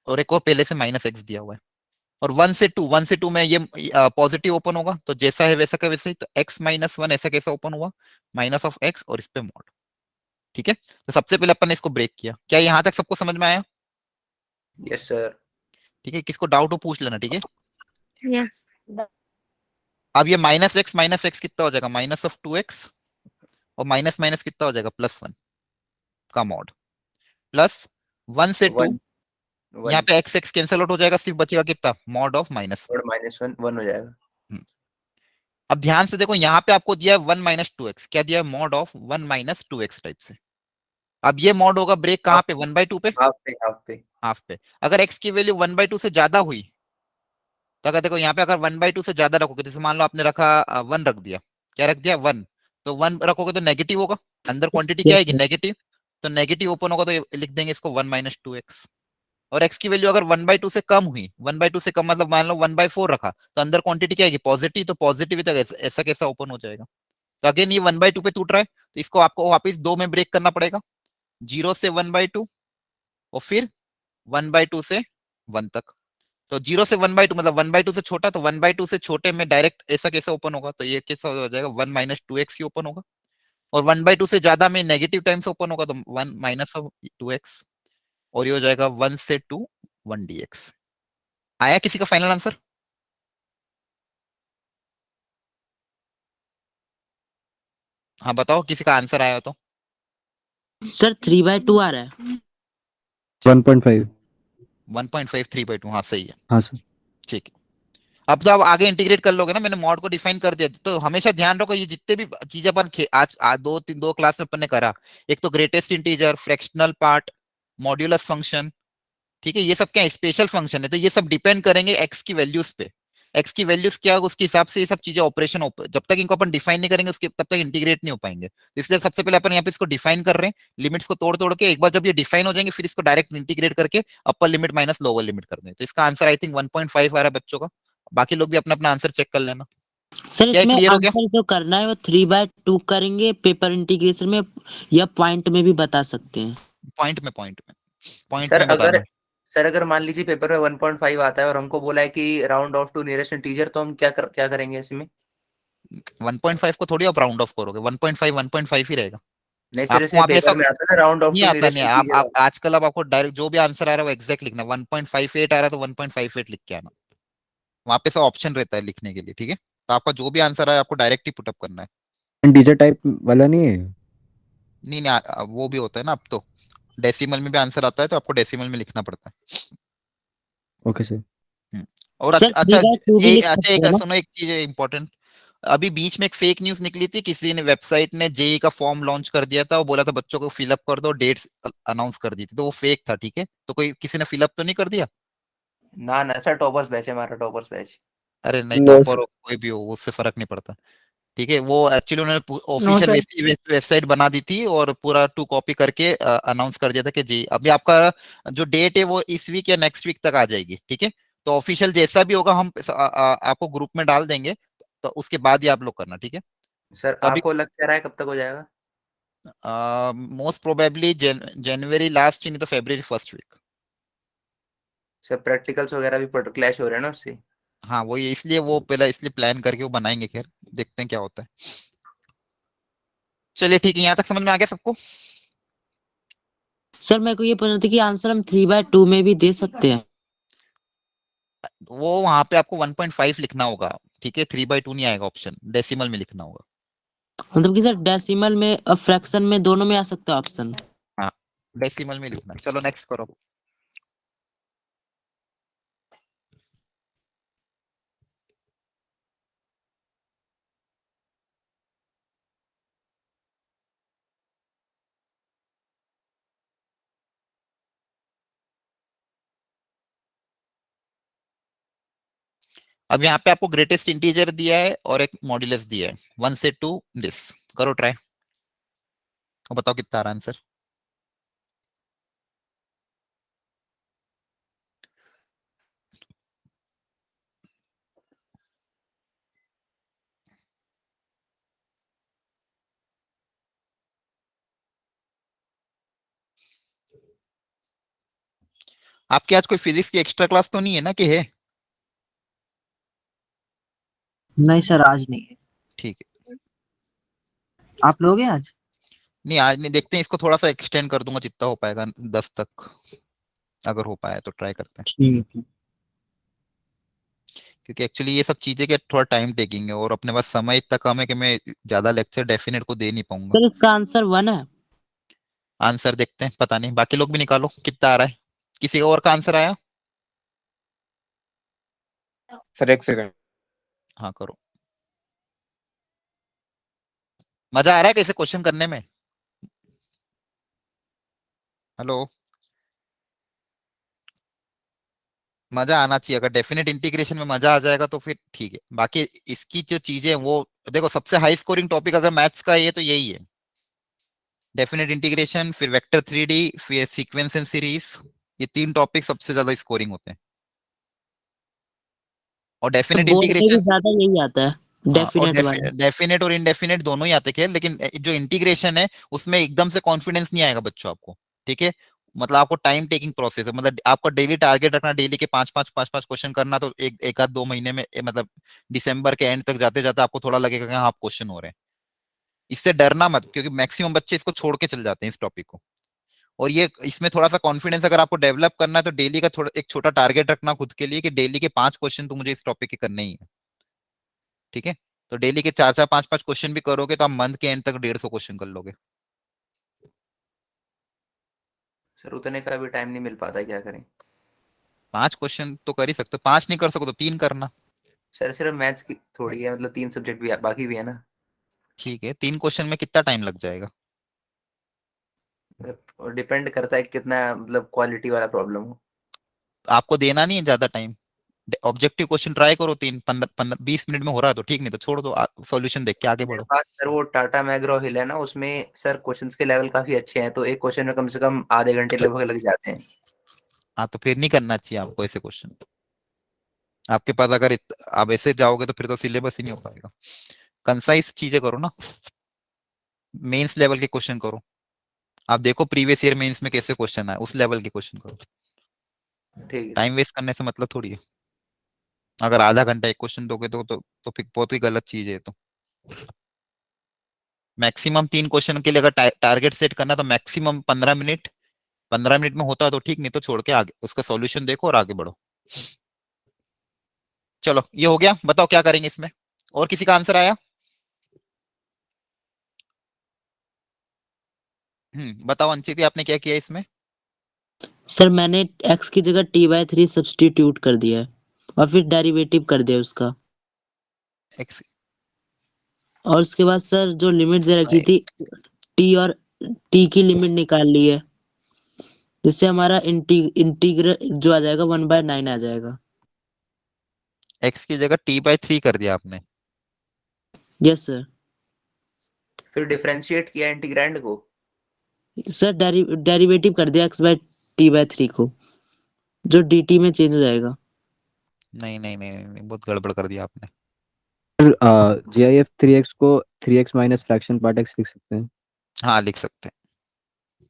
S1: और एक और पहले से माइनस एक्स दिया हुआ है। और 1 से 2 में ये पॉजिटिव ओपन होगा, तो जैसा है वैसा का वैसे ही। तो एक्स माइनस वन ऐसा कैसा ओपन हुआ? माइनस ऑफ एक्स और इस पे मॉड। ठीक है, तो सबसे पहले अपन ने इसको ब्रेक किया। क्या यहाँ तक सबको समझ में आया?
S6: Yes sir.
S1: ठीक है, किसको डाउट हो पूछ लेना। ठीक है,
S4: Yes.
S1: अब ये माइनस एक्स कितना हो जाएगा? माइनस ऑफ 2x, और माइनस माइनस कितना हो जाएगा? +1 का मॉड, प्लस 1 से 2,
S6: 1
S1: यहाँ
S6: 1
S1: पे एक्स एक्स कैंसिल आउट हो जाएगा, सिर्फ बचेगा कितना? Mod of minus.
S6: और -1 1 हो जाएगा।
S1: अब ध्यान से देखो, यहाँ पे आपको दिया है 1 माइनस 2x, क्या दिया है? Mod of 1 minus 2x type से। अब ये मॉड होगा ब्रेक कहाँ
S6: हाफ
S1: पे? 1/2 पे,
S6: हाफ पे हाफ पे।
S1: हाफ पे। अगर x की वैल्यू 1/2 से ज्यादा हुई, तो अगर देखो यहाँ पे अगर 1/2 से ज्यादा रखोगे, जैसे मान लो आपने रखा 1 रख दिया, क्या रख दिया? 1, तो 1 रखोगे तो नेगेटिव होगा, अंदर क्वांटिटी क्या
S5: यस
S1: आएगी?
S5: सर।
S1: नेगेटिव। तो नेगेटिव ओपन होगा तो लिख देंगे इसको 1 माइनस 2x। और x की वैल्यू अगर 1/2 से कम हुई, 1/2 से कम मतलब मान लो 1/4 रखा, तो अंदर क्वांटिटी क्या आएगी? पॉजिटिव। तो पॉजिटिव तक ऐसा कैसा ओपन हो जाएगा? तो अगेन ये 1/2 पे टूट रहा है, तो इसको आपको वापस 2 में ब्रेक करना पड़ेगा, 0 से 1/2 और फिर 1/2 से 1 तक। तो 0 से 1/2 मतलब 1/2 से छोटा, तो 1/2 से छोटे में डायरेक्ट ऐसा कैसे ओपन होगा? तो ये कैसा हो जाएगा? 1 माइनस 2x ही ओपन होगा। और 1/2 से ज्यादा में नेगेटिव टाइम्स ओपन होगा, तो 1 माइनस ऑफ 2x, और ये हो जाएगा 1 से 2 1 dx। आया किसी का फाइनल आंसर? हाँ बताओ, किसी का आंसर आया हो तो।
S5: सर 3/2 आ रहा है।
S3: 1.5।
S1: 1.5 3/2, हाँ सही है।
S3: हाँ सर।
S1: ठीक है, अब तो आप आगे इंटीग्रेट कर लोगे ना, मैंने मॉड को डिफाइन कर दिया। तो हमेशा ध्यान रखो, ये जितने भी चीजें अपन आज दो क्लास में अपन ने करा, एक तो greatest integer, fractional part, modulus function, ठीक है, ये सब क्या स्पेशल फंक्शन है, तो ये सब डिपेंड करेंगे एक्स की वैल्यूज पे। एक्स की वैल्यूज क्या होगा उसके हिसाब से ये सब चीजें ऑपरेशन, जब तक इनको अपन डिफाइन नहीं करेंगे उसके तब तक इंटीग्रेट नहीं हो पाएंगे। इसलिए सबसे पहले अपन यहाँ पे इसको डिफाइन कर रहे हैं, लिमिट्स को तोड़ तोड़ के। एक बार जब ये डिफाइन हो जाएंगे फिर इसको डायरेक्ट इंटीग्रेट करके अपर लिमिट माइनस लोअर लिमिट कर दें। तो इसका आंसर आई थिंक 1.5 आ रहा है बच्चों का। बाकी लोग भी अपना अपना आंसर चेक कर लेना।
S5: सर
S1: क्या
S5: इसमें
S1: क्लियर हो गया?
S5: आंसर जो करना है वो 3/2 करेंगे पेपर इंटीग्रेशन में, या पॉइंट में भी बता सकते हैं?
S1: पॉइंट में पॉइंट
S6: सर
S1: में बताना
S6: अगर
S1: है।
S6: सर अगर मान लीजिए पेपर में 1.5 आता है और हमको बोला है कि round off to nearest integer, तो हम क्या करेंगे इसमें?
S1: 1.5 को थोड़ी आप राउंड ऑफ करोगे, 1.5 ही रहेगा।
S6: नहीं सर,
S1: आपको
S6: ऐसे
S1: वहां पे ऐसा
S6: पेपर में आता है ना राउंड ऑफ
S1: नहीं
S6: टू
S1: आता,
S6: नियरेस्ट
S1: नहीं
S6: इंटीजर।
S1: आप आजकल अब आपको डायरेक्ट जो भी आंसर आ रहा है वो एग्जैक्ट लिखना है। 1.58 आ रहा है तो 1.58 लिख के आना। वहां पे सब ऑप्शन रहता है लिखने के लिए, ठीक है। तो आपका जो भी आंसर आया आपको डायरेक्ट ही पुटअप करना है।
S3: इंटीजर टाइप वाला नहीं है?
S1: नहीं नहीं वो भी होता है ना अब तो, डेसिमल में भी आंसर आता है तो आपको डेसिमल में लिखना पड़ता है।
S3: Okay sir.
S1: हम्म। और
S5: सर
S1: अच्छा अच्छा
S5: 3/2 भी लिख
S1: अच्छा
S5: सकते
S1: एक
S5: हैं ना?
S1: सुनो, एक चीज इंपॉर्टेंट। अभी बीच में एक फेक न्यूज निकली थी, किसी ने वेबसाइट ने जेई का फॉर्म लॉन्च कर दिया था, वो बोला था बच्चों को फिलअप कर दो, डेट्स अनाउंस कर दी थी, तो वो फेक था, ठीक है। तो कोई किसी ने फिलअप तो नहीं कर दिया?
S6: ना ना सर, टॉपर्स बैच है हमारा, टॉपर्स बैच।
S1: अरे नहीं,
S2: नो
S1: टॉपर
S2: सर।
S1: हो कोई भी हो उससे फर्क नहीं पड़ता, ठीक है। वो एक्चुअली उन्होंने
S2: नो
S1: ऑफिशियल
S2: सर।
S1: वेबसाइट बना दी थी और पूरा टू कॉपी करके अनाउंस कर दिया था कि जी अभी आपका जो डेट है वो इस वीक या नेक्स्ट वीक तक आ जाएगी, ठीक है। तो ऑफिशियल जैसा भी होगा हम आपको ग्रुप में डाल देंगे, तो उसके बाद ही आप लोग करना, ठीक है।
S6: सर
S1: तो अभी
S6: आपको लग क्या रहा है कब तक हो जाएगा?
S1: मोस्ट प्रोबेबली जनवरी लास्ट नहीं तो फरवरी फर्स्ट वीक।
S6: सर प्रैक्टिकल्स वगैरह भी क्लैश हो रहे हैं ना उससे।
S1: हाँ वो ये इसलिए वो पहले इसलिए प्लान करके वो बनाएंगे, खैर देखते हैं क्या होता है। चलिए ठीक है, यहाँ तक समझ में आ गया सबको?
S5: सर मेरे को ये पूछना था कि आंसर हम 3/2 में भी दे सकते हैं?
S1: वो वहां पे आपको 1.5 लिखना होगा, ठीक है। 3/2 नहीं आएगा ऑप्शन, डेसिमल में लिखना होगा।
S5: मतलब कि सर डेसिमल में फ्रैक्शन में दोनों में आ सकता है ऑप्शन?
S1: हाँ डेसिमल में लिखना है। चलो नेक्स्ट करो। अब यहाँ पे आपको ग्रेटेस्ट इंटीजर दिया है और एक मॉड्यूलस दिया है, 1 से 2 दिस। करो ट्राई और बताओ कितना आ रहा आंसर। आपके आज कोई फिजिक्स की एक्स्ट्रा क्लास तो नहीं है ना, कि है?
S2: नहीं सर, आज नहीं है।
S1: ठीक है।
S2: आप लोगे आज?
S1: नहीं आज नहीं, देखते हैं इसको थोड़ा सा एक्सटेंड कर दूंगा जितना हो पाएगा, 10 तक अगर हो पाया तो ट्राई करते हैं।
S2: ठीक है।
S1: क्योंकि एक्चुअली ये सब चीजें के थोड़ा टाइम टेकिंग है और अपने पास समय इतना कम है कि मैं ज्यादा लेक्चर डेफिनेट को दे नहीं पाऊंगा।
S5: सर इसका आंसर 1 है?
S1: आंसर देखते हैं, पता नहीं, बाकी लोग भी निकालो कितना आ रहा है। किसी और का आंसर आया?
S7: सर एक सेकंड।
S1: हाँ करो। मजा आ रहा है कैसे क्वेश्चन करने में? हेलो। मजा आना चाहिए, अगर डेफिनेट इंटीग्रेशन में मजा आ जाएगा तो फिर ठीक है। बाकी इसकी जो चीजें हैं वो देखो, सबसे हाई स्कोरिंग टॉपिक अगर मैथ्स का है तो यही है, डेफिनेट इंटीग्रेशन, फिर वेक्टर 3D, फिर सीक्वेंस एंड सीरीज। ये तीन टॉपिक सबसे ज्यादा स्कोरिंग होते हैं। और
S5: तो
S1: डेफिनेट
S5: बोर्ड में भी
S1: इंटीग्रेशन,
S5: ज्यादा यही आता है
S1: हाँ, और
S5: डेफिनेट वाला।
S1: डेफिनेट और इनडेफिनेट दोनों ही आते हैं, लेकिन जो इंटीग्रेशन है उसमें एकदम से कॉन्फिडेंस नहीं आएगा बच्चों आपको, ठीक है। मतलब आपको टाइम टेकिंग प्रोसेस है, मतलब आपका डेली टारगेट रखना, डेली के पांच पांच क्वेश्चन करना, तो एक आध 2 महीने में मतलब दिसंबर के एंड तक जाते जाते आपको थोड़ा लगेगा कि हाँ आप क्वेश्चन हो रहे हैं। इससे डरना मत, क्योंकि मैक्सिमम बच्चे इसको छोड़ के चल जाते हैं इस टॉपिक को। और ये इसमें थोड़ा सा कॉन्फिडेंस अगर आपको डेवलप करना है तो डेली का थोड़ा एक छोटा टारगेट रखना खुद के लिए कि डेली के 5 क्वेश्चन तो मुझे इस टॉपिक के करने ही है, ठीक है। तो डेली के 4 4 5 5 क्वेश्चन भी करोगे तो आप मंथ के एंड तक 150 क्वेश्चन कर लोगे।
S6: सर उतने का भी टाइम नहीं मिल पाता है, क्या करें?
S1: 5 क्वेश्चन तो कर ही सकते हो, 5 नहीं कर सको तो 3 करना।
S6: सर सिर्फ मैथ्स की थोड़ी है, मतलब 3 सब्जेक्ट भी बाकी भी है ना।
S1: ठीक है, 3 क्वेश्चन में कितना टाइम लग जाएगा?
S6: और डिपेंड करता है कितना मतलब क्वालिटी वाला प्रॉब्लम हो।
S1: आपको देना नहीं है ज्यादा टाइम। ऑब्जेक्टिव क्वेश्चन ट्राई करो, 3 15 15 20 मिनट में हो रहा है तो ठीक, नहीं तो छोड़ दो, सॉल्यूशन देख के आगे
S6: मेरे
S1: बढ़ो।
S6: पास सर वो टाटा मैग्रो हिल है ना, उसमें सर क्वेश्चंस के लेवल काफी अच्छे हैं, तो एक क्वेश्चन में कम से कम आधे घंटे लगभग लग जाते हैं।
S1: हाँ तो फिर नहीं करना चाहिए आपको ऐसे क्वेश्चन। आपके पास अगर आप ऐसे जाओगे तो फिर तो सिलेबस ही नहीं हो पाएगा। कंसाइज चीजें करो ना, मेंस लेवल के क्वेश्चन करो। आप देखो प्रीवियस ईयर मेंस में कैसे क्वेश्चन आए, उस लेवल के क्वेश्चन करो।
S6: ठीक है।
S1: टाइम वेस्ट करने से मतलब थोड़ी है। अगर आधा घंटा एक क्वेश्चन दोगे तो फिर बहुत ही गलत चीज है। तो मैक्सिमम 3 क्वेश्चन के लिए अगर टारगेट सेट करना तो मैक्सिमम 15 मिनट। 15 मिनट में होता है तो ठीक, नहीं तो छोड़ के आगे उसका सॉल्यूशन देखो और आगे बढ़ो। चलो ये हो गया, बताओ क्या करेंगे इसमें। और किसी का आंसर आया? बताओ अंचित, आपने क्या किया इसमें?
S5: सर मैंने x की जगह t/3 सब्स्टिट्यूट कर दिया है और फिर डेरिवेटिव कर दिया उसका।
S1: एक्स
S5: और उसके बाद सर जो लिमिट दे रखी थी t और t की लिमिट निकाल ली है, जिससे हमारा इंटीग्रल जो आ जाएगा 1/9 आ जाएगा।
S1: एक्स की जगह t/3 कर दिया आपने।
S5: Yes sir.
S6: फिर डिफरेंशिएट किया इंटीग्रैंड को।
S5: सर डेरिवेटिव कर दिया x/t/3 को, जो dt में चेंज हो जाएगा।
S1: नहीं नहीं नहीं, नहीं, नहीं बहुत गड़बड़ कर दिया आपने।
S3: GIF 3x को 3x minus fraction part x लिख सकते हैं।
S1: हाँ लिख सकते हैं,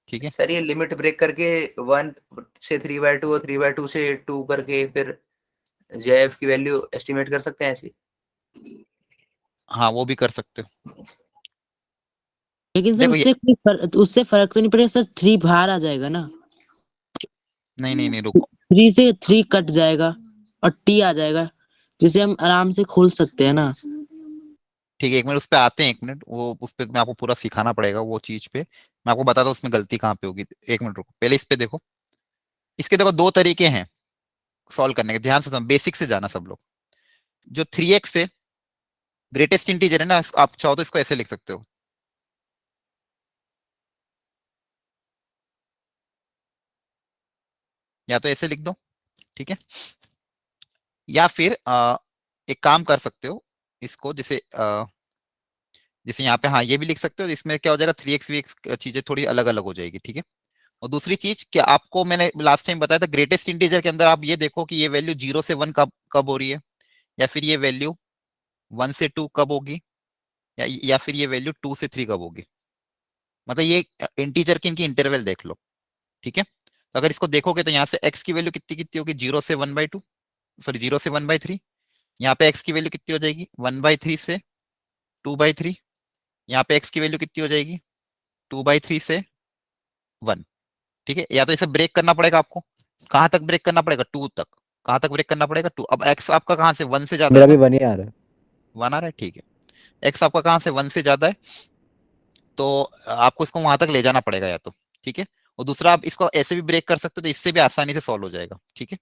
S1: ठीक है।
S6: सर ये लिमिट ब्रेक करके 1 से 3/2 और 3/2 से 2 करके फिर जेएफ की वैल्यू एस्टिमेट कर सकते हैं ऐसे।
S1: हाँ वो भी कर सकते हो।
S5: लेकिन सर
S1: देखो ये,
S5: उससे फर्क तो नहीं पड़ेगा सर, 3 बाहर आ जाएगा ना।
S1: नहीं नहीं नहीं रुको,
S5: 3 से 3 कट जाएगा और t आ जाएगा, जिसे हम आराम से खोल सकते हैं ना।
S1: ठीक है एक मिनट उस पे आते हैं, एक मिनट वो उस पे मैं आपको पूरा सिखाना पड़ेगा वो चीज पे। मैं आपको बताता हूँ उसमें गलती कहाँ पे होगी। एक मिनट रुको, पहले इस पे देखो। इसके देखो 2 तरीके हैं सॉल्व करने के, ध्यान से बेसिक से जाना सब लोग। जो 3x से ग्रेटेस्ट इंटीजर है ना, आप चाहो तो इसको ऐसे लिख सकते हो, या तो ऐसे लिख दो, ठीक है। या फिर एक काम कर सकते हो इसको, जैसे जैसे यहाँ पे हाँ ये भी लिख सकते हो। इसमें क्या हो जाएगा, 3x वी एक्स चीजें थोड़ी अलग अलग हो जाएगी, ठीक है। और दूसरी चीज क्या आपको मैंने लास्ट टाइम बताया था, ग्रेटेस्ट इंटीजर के अंदर आप ये देखो कि ये वैल्यू 0 से 1 कब कब हो रही है, या फिर ये वैल्यू 1 से 2 कब होगी, या फिर ये वैल्यू 2 से 3 कब होगी। मतलब ये इंटीजर की इनकी इंटरवल देख लो, ठीक है। तो अगर इसको देखोगे तो यहाँ से x की वैल्यू कितनी कितनी होगी, 0 से 1/2, सॉरी 0 से 1/3। यहाँ पे x की वैल्यू कितनी हो जाएगी, 1/3 से 2/3। यहाँ पे x की वैल्यू कितनी हो जाएगी, 2/3 से 1, ठीक है। या तो इसे ब्रेक करना पड़ेगा आपको, कहाँ तक ब्रेक करना पड़ेगा, 2 तक। कहाँ तक ब्रेक करना पड़ेगा, 2। अब x आपका कहाँ से 1 से ज्यादा है
S3: मेरा भी
S1: ना,
S3: 1 ही आ रहा है।
S1: 1 आ रहा है, ठीक है। x आपका कहाँ से 1 से ज्यादा है, तो आपको इसको वहां तक ले जाना पड़ेगा या तो, ठीक है। और दूसरा आप इसको ऐसे भी ब्रेक कर सकते हो तो इससे भी आसानी से सॉल्व हो जाएगा, ठीक है।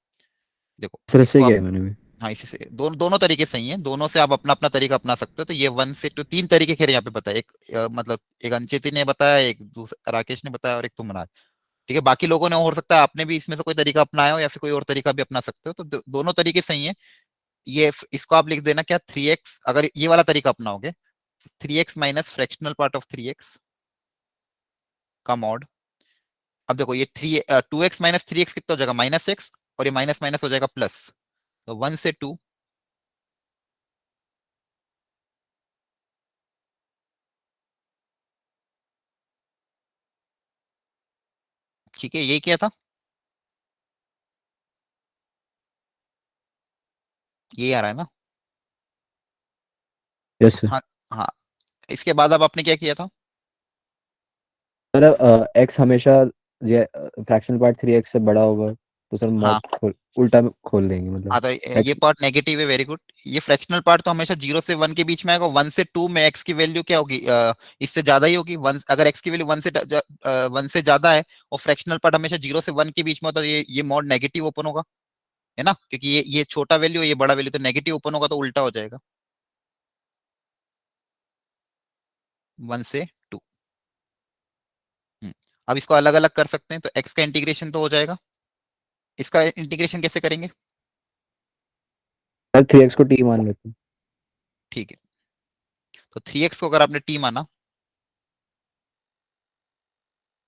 S1: देखो
S3: सर इससे
S1: इसको आप,
S3: किया है मैंने भी।
S1: हाँ इसी से दोनों तरीके सही हैं, दोनों से आप अपना अपना तरीका अपना सकते हो। तो ये 1 से 2 3 तरीके खेल यहाँ पे बताया, एक मतलब एक अंचिति ने बताया, एक दूसरा राकेश ने बताया, और एक तुमने। ठीक है, बाकी लोगों ने हो सकता है आपने भी इसमें से कोई तरीका अपनाया हो, या फिर कोई और तरीका भी अपना सकते हो। तो दोनों तरीके सही है। इसको आप लिख देना क्या, 3x, अगर ये वाला तरीका अपनाओगे 3x minus fractional part of 3x का मॉड। अब देखो ये 2x माइनस 3x कितना हो जाएगा, -x, और ये माइनस माइनस हो जाएगा प्लस। तो 1 से 2, ठीक है। ये क्या था, ये आ रहा है ना।
S3: Yes sir.
S1: हाँ हाँ, इसके बाद अब आपने क्या किया था,
S3: सर x हमेशा फ्रैक्शनल पार्ट 3x से बड़ा होगा, तो सर
S1: हाँ
S3: मॉड उल्टा में खोल देंगे मतलब।
S1: हाँ, तो ये
S3: x
S1: पार्ट नेगेटिव है, वेरी गुड। ये फ्रैक्शनल पार्ट तो हमेशा 0 से 1 के बीच में आएगा। 1 से 2 में x की वैल्यू क्या होगी, इससे ज्यादा ही होगी। वन अगर x की वैल्यू 1 से ज्यादा है और फ्रैक्शनल पार्ट हमेशा 0 से 1 के बीच में होता है, तो ये मॉड नेगेटिव ओपन होगा, है ना, क्योंकि ये छोटा वैल्यू है, ये बड़ा वैल्यू, तो नेगेटिव ओपन होगा तो उल्टा हो जाएगा, 1 से 2। अब इसको अलग अलग कर सकते हैं, तो x का इंटीग्रेशन तो हो जाएगा। इसका इंटीग्रेशन कैसे करेंगे,
S3: सर 3x को t मान लेते हैं।
S1: ठीक है। तो 3x को अगर आपने t माना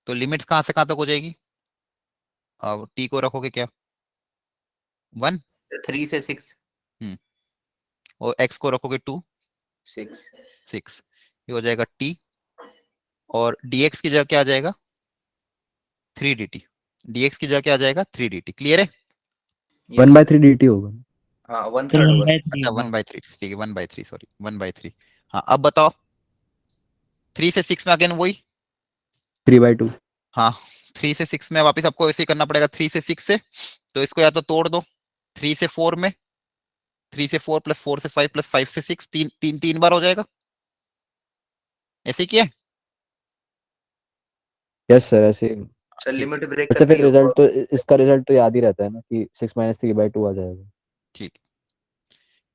S1: तो लिमिट्स कहां से कहां तक हो जाएगी, अब t को रखोगे क्या, 1।
S6: 3 से 6।
S1: और x को रखोगे 2,
S6: 6।
S1: 6। ये हो जाएगा t और dx की जगह क्या आ जाएगा 3dt, dx की जगह क्या आ जाएगा 3dt। क्लियर है?
S3: 1/3 dt होगा।
S6: हाँ, वन
S2: सर
S6: थर्ड
S2: 1/3
S1: अच्छा 1/3, ठीक है 1/3, सॉरी 1/3। हाँ अब बताओ 3 से 6 में अगेन वही।
S3: 3/2।
S1: हाँ 3 से 6 में वापस आपको ऐसे ही करना पड़ेगा, 3 से 6 से, तो इसको या तो तोड़ दो 3 से 4 में, 3 से 4 प्लस 4 से 5 प्लस 5 से 6, तीन बार हो जाएगा। ऐसे ही किया है?
S3: यस सर, ऐसे ही।
S6: सर
S1: ठीक है
S6: लिमिट ब्रेक
S3: अच्छा,
S6: करके
S3: फिर रिजल्ट तो इसका रिजल्ट तो याद ही रहता है ना कि 6 - 3/2 आ जाएगा।
S1: ठीक है।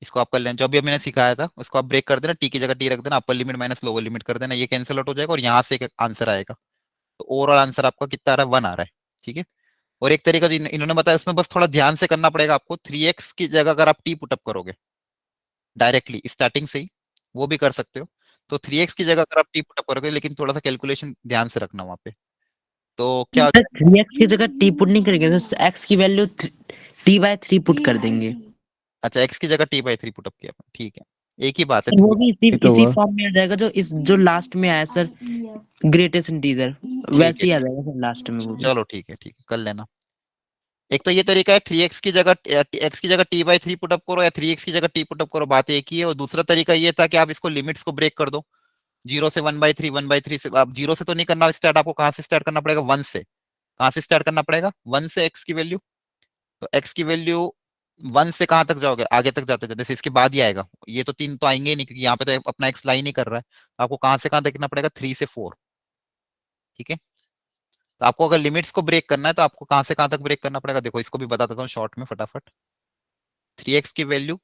S1: इसको आप कर लेना, जो भी मैंने सिखाया था उसको आप ब्रेक कर देना, टी की जगह टी रख देना, अपर लिमिट माइनस लोअर लिमिट कर देना, ये कैंसिल आउट हो जाएगा और यहाँ से एक आंसर आएगा। तो ओवरऑल आंसर आपका कितना आ रहा है 1 आ रहा है। ठीक है। और एक तरीका जो इन्होंने बताया उसमें बस थोड़ा ध्यान से करना पड़ेगा आपको, 3x की जगह अगर आप टी पुटअप करोगे डायरेक्टली स्टार्टिंग से ही, वो भी कर सकते हो। तो 3x की जगह अगर आप टी पुटअप करोगे, लेकिन थोड़ा सा कैलकुलेशन ध्यान से रखना वहां पे। तो क्या,
S5: 3x की जगह t पुट नहीं करेंगे सर, x की वैल्यू t/3 पुट कर देंगे।
S1: अच्छा x की जगह t/3 पुटअप किया आपने, ठीक है, एक ही बात है।
S5: सर वो भी इसी
S3: ये तो
S5: इसी
S3: हुआ।
S5: फॉर्म में आ जाएगा जो इस जो लास्ट में आया सर, ग्रेटेस्ट इंटीजर,
S1: ठीक
S5: वैसे
S1: है
S5: ही आ
S1: ठीक
S5: जाएगा सर लास्ट में वो भी।
S1: चलो ठीक है कर लेना। एक तो ये तरीका है 3x की जगह x की जगह t/3 पुटअप करो या 3x की जगह t पुटअप करो, बात एक ही है। और दूसरा तरीका ये था कि आप इसको लिमिट्स को ब्रेक कर दो, 0 से 1/3, 1/3 से, आप 0 से तो नहीं करना स्टार्ट, आपको कहाँ से स्टार्ट करना पड़ेगा 1 से। कहाँ से स्टार्ट करना पड़ेगा 1 से x की वैल्यू। तो x की वैल्यू 1 से कहाँ तक जाओगे, आगे तक जाते जाते, जैसे इसके बाद ही आएगा, ये तो 3 तो आएंगे ही नहीं क्योंकि यहाँ पे तो अपना x लाइन ही कर रहा है। तो आपको कहाँ से कहाँ तक देखना पड़ेगा 3 से 4। ठीक है। तो आपको अगर लिमिट्स को ब्रेक करना है तो आपको कहाँ से कहाँ तक ब्रेक करना पड़ेगा, देखो इसको भी बता देता हूँ शॉर्ट में फटाफट। 3x की वैल्यू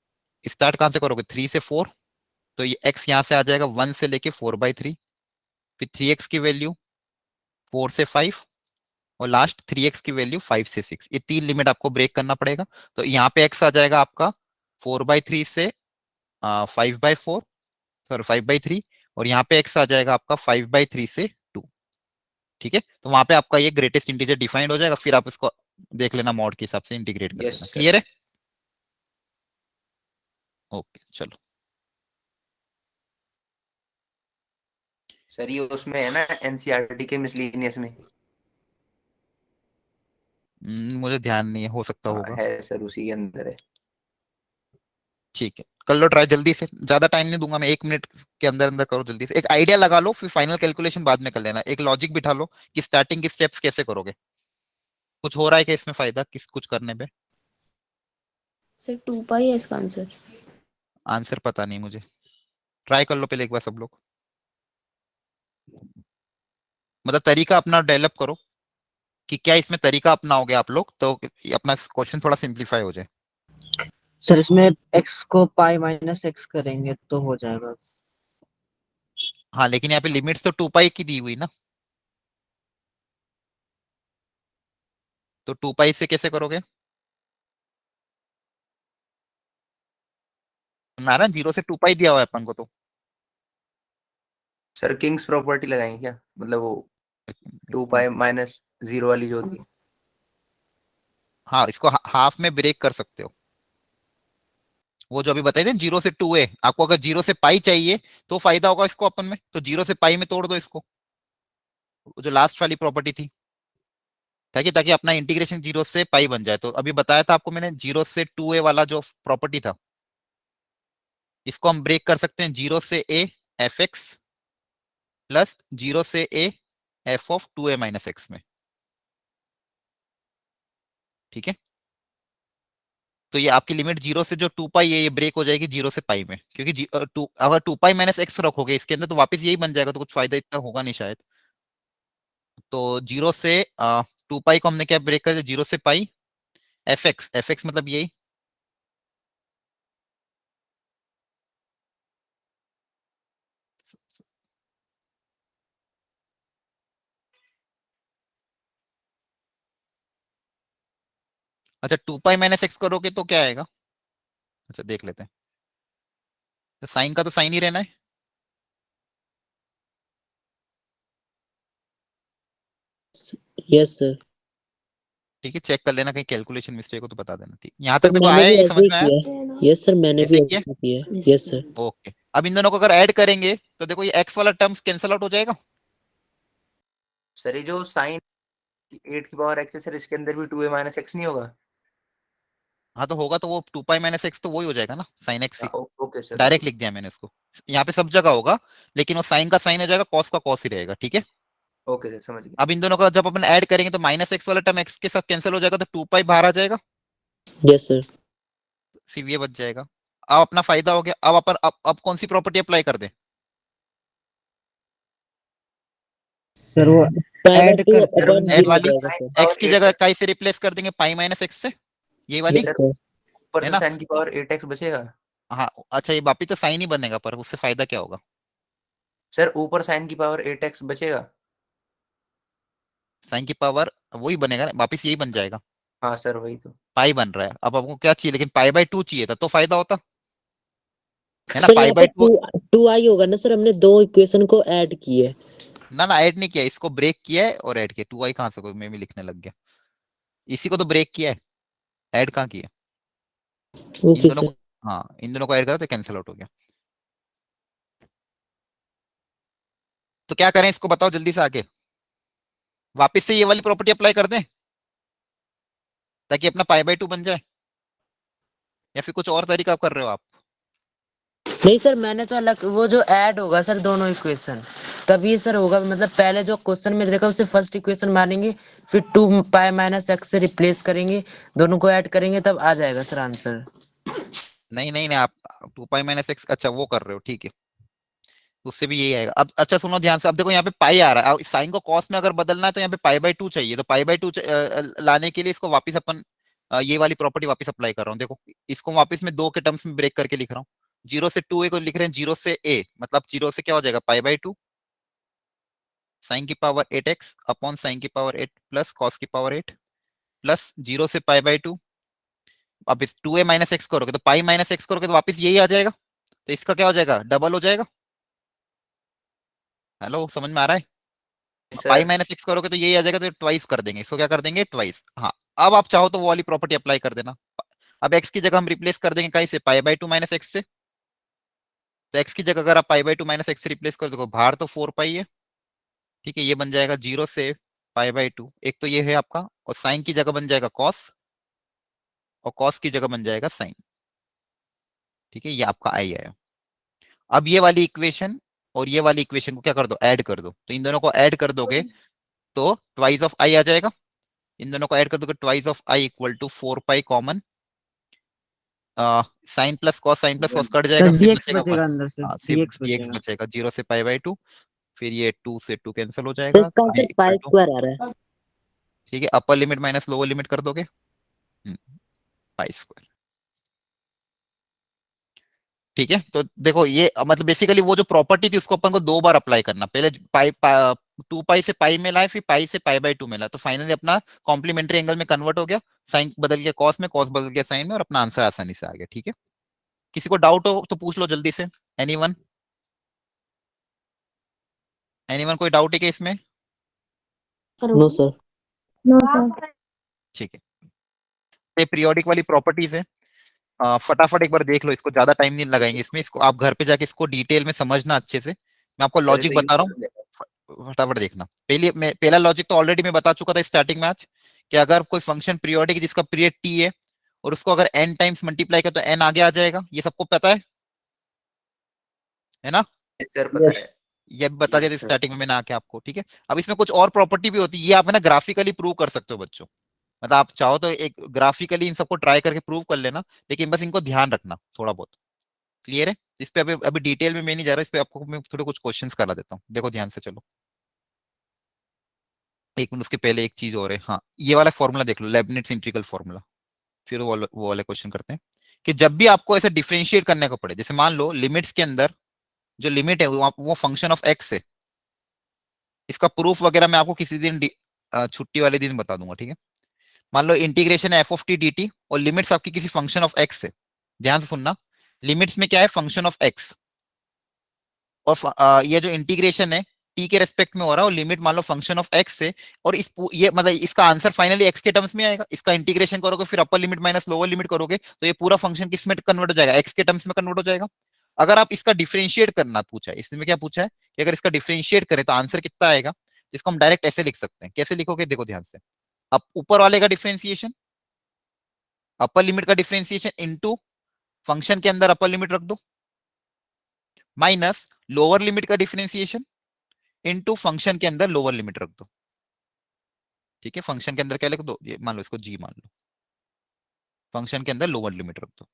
S1: स्टार्ट कहाँ से करोगे 3 से 4, तो ये x यहाँ से आ जाएगा 1 से लेके 4/3। फिर 3x की वैल्यू 4 से 5, और लास्ट 3x की वैल्यू 5 से 6, ये 3 लिमिट आपको ब्रेक करना पड़ेगा। तो यहाँ पे x आ जाएगा आपका 4/3 से 5/4, सॉरी 5/3, और यहाँ पे x आ जाएगा आपका 5/3 से 2। ठीक है। तो वहां पे आपका ये ग्रेटेस्ट इंटीजर डिफाइंड हो जाएगा, फिर आप इसको देख लेना मॉड के हिसाब से इंटीग्रेट कर
S6: यस
S1: लेना।
S6: सर।
S1: क्लियर है? ओके चलो।
S6: सर ये उसमें है ना एनसीईआरटी के मिसलेनियस में।
S1: मुझे ध्यान नहीं है, हो सकता
S6: हाँ
S1: होगा।
S6: है सर, उसी के अंदर है।
S1: ठीक है कर लो ट्राई जल्दी से, ज्यादा टाइम नहीं दूंगा मैं, 1 मिनट के अंदर अंदर करो जल्दी से, एक आइडिया लगा लो, फिर फाइनल कैलकुलेशन बाद में कर लेना, एक लॉजिक बिठा लो कि स्टार्टिंग के स्टेप्स कैसे करोगे। कुछ हो रहा है क्या इसमें फायदा किस कुछ करने पे?
S4: सर 2 पाई है इसका आंसर।
S1: आंसर पता नहीं मुझे, ट्राई कर लो पहले एक बार सब लोग, मतलब तरीका अपना डेवलप करो कि क्या इसमें तरीका अपनाओगे आप लोग तो ये अपना क्वेश्चन थोड़ा सिंप्लीफाई हो जाए।
S2: सर इसमें x को पाई माइनस x करेंगे तो हो जाएगा।
S1: हाँ लेकिन यहाँ पे लिमिट्स तो 2 पाई की दी हुई ना, तो 2 पाई से कैसे करोगे नारायण? 0 से 2 पाई दिया हुआ है अपन को तो।
S6: सर किंग्स प्रॉपर्टी लगाएंगे क्या, मतलब वो 2 पाई माइनस 0 वाली जो होती है।
S1: हाँ इसको हाफ में ब्रेक कर सकते हो, वो जो अभी बताई ना 0 से 2 है, आपको अगर 0 से पाई चाहिए तो फायदा होगा इसको अपन में, तो 0 से पाई में तोड़ दो इसको, वो जो लास्ट वाली प्रॉपर्टी थी, ताकि ताकि अपना इंटीग्रेशन 0 से पाई बन जाए। तो अभी बताया था आपको मैंने 0 से 2a वाला जो प्रॉपर्टी था, इसको हम ब्रेक कर सकते हैं 0 से a fx प्लस 0 से a f of 2a minus x में। ठीक है। तो ये आपकी लिमिट 0 से जो 2 पाई है ये ब्रेक हो जाएगी 0 से पाई में, क्योंकि अगर 2 पाई माइनस एक्स रखोगे इसके अंदर तो वापस यही बन जाएगा, तो कुछ फायदा इतना होगा नहीं शायद। तो 0 से 2 पाई को हमने क्या ब्रेक कर दिया 0 से पाई एफ एक्स मतलब यही। अच्छा 2 पाई माइनस एक्स करोगे तो क्या आएगा, अच्छा देख लेते हैं। तो साइन का तो साइन ही रहना है।
S5: Yes sir.
S1: ठीक है चेक कर लेना, कहीं कैलकुलेशन मिस्टेक हो तो बता देना। ठीक, यहाँ तक
S5: तो
S1: देखो
S5: मैंने
S1: आया,
S5: भी
S1: ये
S5: ऐसे
S1: समझ
S5: ही
S1: में आया?
S5: किया। यस सर, मैंने
S1: ऐसे
S5: भी
S1: ही किया।
S5: ऐसे किया। Yes sir.
S1: ओके अब इन दोनों को अगर ऐड करेंगे तो देखो ये एक्स वाला टर्म्स कैंसल आउट हो जाएगा,
S6: सर ये जो साइन 8 की पावर x है सर, इसके अंदर भी 2a माइनस x नहीं होगा?
S1: हाँ तो होगा, तो वो 2 पाई माइनस एक्स तो वही हो जाएगा ना, साइन एक्स ही।
S6: Okay sir.
S1: डायरेक्ट लिख दिया मैंने उसको, यहाँ पे सब जगह होगा, लेकिन वो साइन का साइन हो जाएगा, कॉस का कॉस ही रहेगा, ठीक है।
S6: ओके सर, समझ गया।
S1: अब इन दोनों का जब अपन ऐड करेंगे तो माइनस एक्स वाला टर्म एक्स के साथ कैंसिल हो जाएगा, तो 2 पाई बाहर आ जाएगा,
S5: यस सर।
S1: सिर्फ ये बच जाएगा। अब अपना फायदा हो गया। अब अपन अब कौन सी प्रॉपर्टी अप्लाई कर दें?
S2: सर वो
S5: पाई बाय
S2: ऐड
S5: 2
S2: करते
S5: अपॉन
S1: ऐड
S5: 0 हो
S1: वाली
S5: जाएगा सर।
S1: एक्स की जगह काई से रिप्लेस कर देंगे, पाई माइनस एक्स से, ये वाली।
S5: Yes
S6: sir
S5: sir.
S6: ऊपर
S1: है
S6: से
S1: ना?
S6: साइन की पावर 8x बचेगा।
S1: हाँ अच्छा, ये वापिस तो साइन ही बनेगा, पर उससे फायदा क्या होगा?
S6: सर ऊपर साइन की पावर 8x बचेगा।
S1: साइन की पावर वही बनेगा ना, वापिस यही बन जाएगा,
S6: हाँ सर वही तो।
S1: पाई बन रहा है। अब आपको क्या चाहिए, लेकिन पाई बाय 2 चाहिए था तो फायदा होता है ना,
S5: सर
S1: पाई
S5: यहाँ
S1: बाय
S5: पे
S1: 2।
S5: 2 आई होगा ना सर, हमने दो इक्वेशन को ऐड किए।
S1: ना ना, ऐड नहीं किया, इसको ब्रेक किया है और ऐड किया। 2 आई कहाँ से मैं भी लिखने लग गया, इसी को तो ब्रेक किया है, ऐड कहाँ किया? इन
S5: ओके
S1: दोनों
S5: सर।
S1: को, हाँ इन दोनों को ऐड करा तो कैंसिल आउट हो गया। तो क्या करें, इसको बताओ जल्दी से आगे। वापिस से ये वाली प्रॉपर्टी अप्लाई कर दें ताकि अपना पाई बाय 2 बन जाए, या फिर कुछ और तरीका कर रहे हो आप?
S5: नहीं सर, मैंने तो अलग वो जो ऐड होगा सर दोनों इक्वेशन, तभी सर होगा। मतलब पहले जो क्वेश्चन में देखा उसे फर्स्ट इक्वेशन मानेंगे, फिर 2 पाई माइनस एक्स से रिप्लेस करेंगे, दोनों को ऐड करेंगे, तब आ जाएगा सर आंसर।
S1: नहीं नहीं नहीं, आप 2 पाई माइनस एक्स, अच्छा वो कर रहे हो, ठीक है, उससे भी यही आएगा। अब अच्छा सुनो ध्यान से, अब देखो यहाँ पे पाई आ रहा है, साइन को कॉस में अगर बदलना है तो यहाँ पे पाई बाय 2 चाहिए, तो पाई बाय 2 लाने के लिए इसको वापस अपन ये वाली प्रॉपर्टी वापस अप्लाई कर रहा हूँ। देखो इसको वापस में 2 के टर्म्स में ब्रेक करके लिख रहा हूँ। 0 से 2a को लिख रहे हैं 0 से a, मतलब 0 से क्या हो जाएगा, पाई बाय 2 साइन की पावर 8x अपॉन साइन की पावर 8 प्लस कॉस की पावर 8 प्लस 0 से पाई बाय 2। अब इस 2a माइनस एक्स करोगे तो पाई माइनस एक्स करोगे तो वापस यही आ जाएगा, तो इसका क्या हो जाएगा, डबल हो जाएगा। हेलो, समझ में आ रहा है? पाई
S6: सर
S1: माइनस एक्स करोगे तो यही आ जाएगा, तो ट्वाइस कर देंगे इसको, क्या कर देंगे, ट्वाइस। हाँ अब आप चाहो तो वो वाली प्रॉपर्टी अप्लाई कर देना। अब एक्स की जगह हम रिप्लेस कर देंगे कहीं से, पाई बाय 2 माइनस एक्स से। तो एक्स की जगह अगर आप पाई बाय 2 माइनस एक्स से रिप्लेस कर दो, बाहर तो 4 पाई है, ठीक है, ये बन जाएगा 0 से पाई बाय 2, एक तो ये है आपका, और साइन की जगह बन जाएगा कॉस, और कॉस की जगह बन जाएगा साइन, ठीक है, ये आपका आई है। अब ये वाली इक्वेशन और ये वाली इक्वेशन को क्या कर दो, ऐड कर दो, तो इन दोनों को ऐड कर दोगे तो ट्वाइस ऑफ आई आ जाएगा। इन दोनों को ऐड कर दोगे, twice of i equal to 4 pi common, sine plus cos cut जाएगा,
S2: सर
S1: फिर
S2: dx
S1: बचेगा 1।
S2: बचेगा अंदर से,
S1: हाँ सिर्फ
S2: dx
S1: dx
S2: बचेगा।
S1: बचेगा 0 से पाई बाय 2, फिर ये 2 से 2 कैंसिल हो
S5: तो
S1: जाएगा,
S5: इसका
S1: आई
S5: answer
S1: equal
S5: pi
S1: two,
S5: square आ रहा है।
S1: ठीक है, upper limit minus lower limit कर दोगे, पाई स्क्वायर, ठीक है। तो देखो ये मतलब बेसिकली वो जो प्रॉपर्टी थी उसको अपन को 2 बार अप्लाई करना, पहले पाई 2 पाई से पाई में लाए, फिर पाई से पाई बाय 2 में लाए, तो फाइनली अपना कॉम्प्लीमेंट्री एंगल में कन्वर्ट हो गया, साइन बदल गया कॉस में, कॉस बदल गया साइन में, और अपना आंसर आसानी से आ गया, ठीक है। किसी को डाउट हो तो पूछ लो जल्दी से, एनीवन, एनीवन कोई डाउट है क्या इसमें?
S5: No sir.
S1: ठीक है, ये पीरियोडिक वाली प्रॉपर्टीज है, फटाफट एक बार देख लो, इसको ज्यादा टाइम नहीं लगाएंगे इसमें, इसको आप घर पे जाके इसको डिटेल में समझना अच्छे से, मैं आपको
S6: सर ये
S1: लॉजिक
S6: तो
S1: बता रहा हूँ, फटाफट देखना। पहला लॉजिक तो ऑलरेडी मैं बता चुका था स्टार्टिंग में आज, कि अगर कोई फंक्शन पीरियोडिक है जिसका पीरियड टी है और उसको अगर n टाइम्स मल्टीप्लाई कर तो n आगे आ जाएगा, ये सबको पता है ना?
S6: सर पता है।
S1: ये भी बता दिया था स्टार्टिंग में मैंने आके आपको, ठीक है। अब इसमें कुछ और प्रॉपर्टी भी होती है, ये आप है ना ग्राफिकली प्रूव कर सकते हो बच्चों, मतलब आप चाहो तो एक ग्राफिकली इन सबको ट्राई करके प्रूव कर लेना, लेकिन बस इनको ध्यान रखना थोड़ा बहुत, क्लियर है? इस पे अभी अभी डिटेल में मैं नहीं जा रहा, इस पे आपको मैं थोड़े कुछ क्वेश्चंस करा देता हूँ, देखो ध्यान से चलो। एक मिनट, उसके पहले एक चीज और है, हाँ ये वाला फॉर्मूला देख लो, लेबनिट्ज इंटीग्रल फॉर्मूला, फिर वो वाले क्वेश्चन करते हैं। कि जब भी आपको ऐसे डिफरेंशिएट करने को पड़े, जैसे मान लो लिमिट्स के अंदर जो लिमिट है वो फंक्शन ऑफ एक्स है, इसका प्रूफ वगैरह मैं आपको किसी दिन छुट्टी वाले दिन बता दूंगा, ठीक है। मान लो इंटीग्रेशन है F of T d T, और लिमिट्स आपकी किसी फंक्शन ऑफ एक्स है, ध्यान से सुनना, लिमिट्स में क्या है, फंक्शन ऑफ एक्स, और ये जो इंटीग्रेशन है टी के रेस्पेक्ट में हो रहा है, और लिमिट मान लो फंक्शन ऑफ एक्स से, और ये मतलब इसका आंसर फाइनली एक्स के टर्म्स में आएगा, इसका इंटीग्रेशन करोगे फिर अपर लिमिट माइनस लोअर लिमिट करोगे तो ये पूरा फंक्शन किस में कन्वर्ट हो जाएगा, एक्स के टर्म्स में कन्वर्ट हो जाएगा। अगर आप इसका डिफरेंशिएट करना पूछा है, इसमें क्या पूछा है कि अगर इसका डिफरेंशिएट करें तो आंसर कितना आएगा, जिसको हम डायरेक्ट ऐसे लिख सकते हैं। कैसे लिखोगे देखो ध्यान से, अब ऊपर वाले का डिफरेंशिएशन, अपर लिमिट का डिफरेंशिएशन इनटू फंक्शन के अंदर अपर लिमिट रख दो, माइनस लोअर लिमिट का डिफरेंशिएशन इनटू फंक्शन के अंदर लोअर लिमिट रख दो। ठीक है, फंक्शन के अंदर क्या लिख दो, ये मान लो इसको g मान लो, फंक्शन के अंदर लोअर लिमिट रख दो।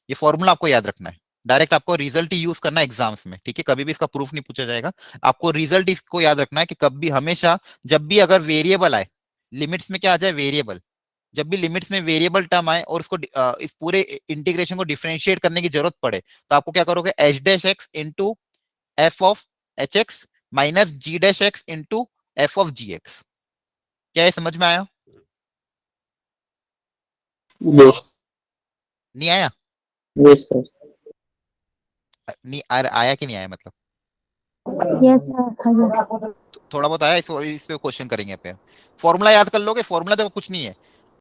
S1: ये फॉर्मूला आपको याद रखना है, डायरेक्ट आपको रिजल्ट ही यूज करना है एग्जाम्स में। ठीक है, कभी भी इसका प्रूफ नहीं पूछा जाएगा, आपको रिजल्ट इसको याद रखना है कि कभी हमेशा जब भी अगर वेरिएबल आए, लिमिट्स में क्या आ जाए वेरिएबल, जब भी लिमिट्स में वेरिएबल टर्म आए और उसको इस पूरे इंटीग्रेशन को डिफरेंशिएट करने की जरूरत पड़े, तो आपको क्या करोगे, h dash x into f of h x minus g dash x into f of g x. क्या ये समझ में आया? नहीं आया?
S5: Yes sir.
S1: नहीं आया कि नहीं आया मतलब?
S4: Yes sir.
S1: थोड़ा बहुत आया, इस पे क्वेश्चन करेंगे पे। फॉर्मूला याद कर लोगे, फॉर्मूला देखो कुछ नहीं है,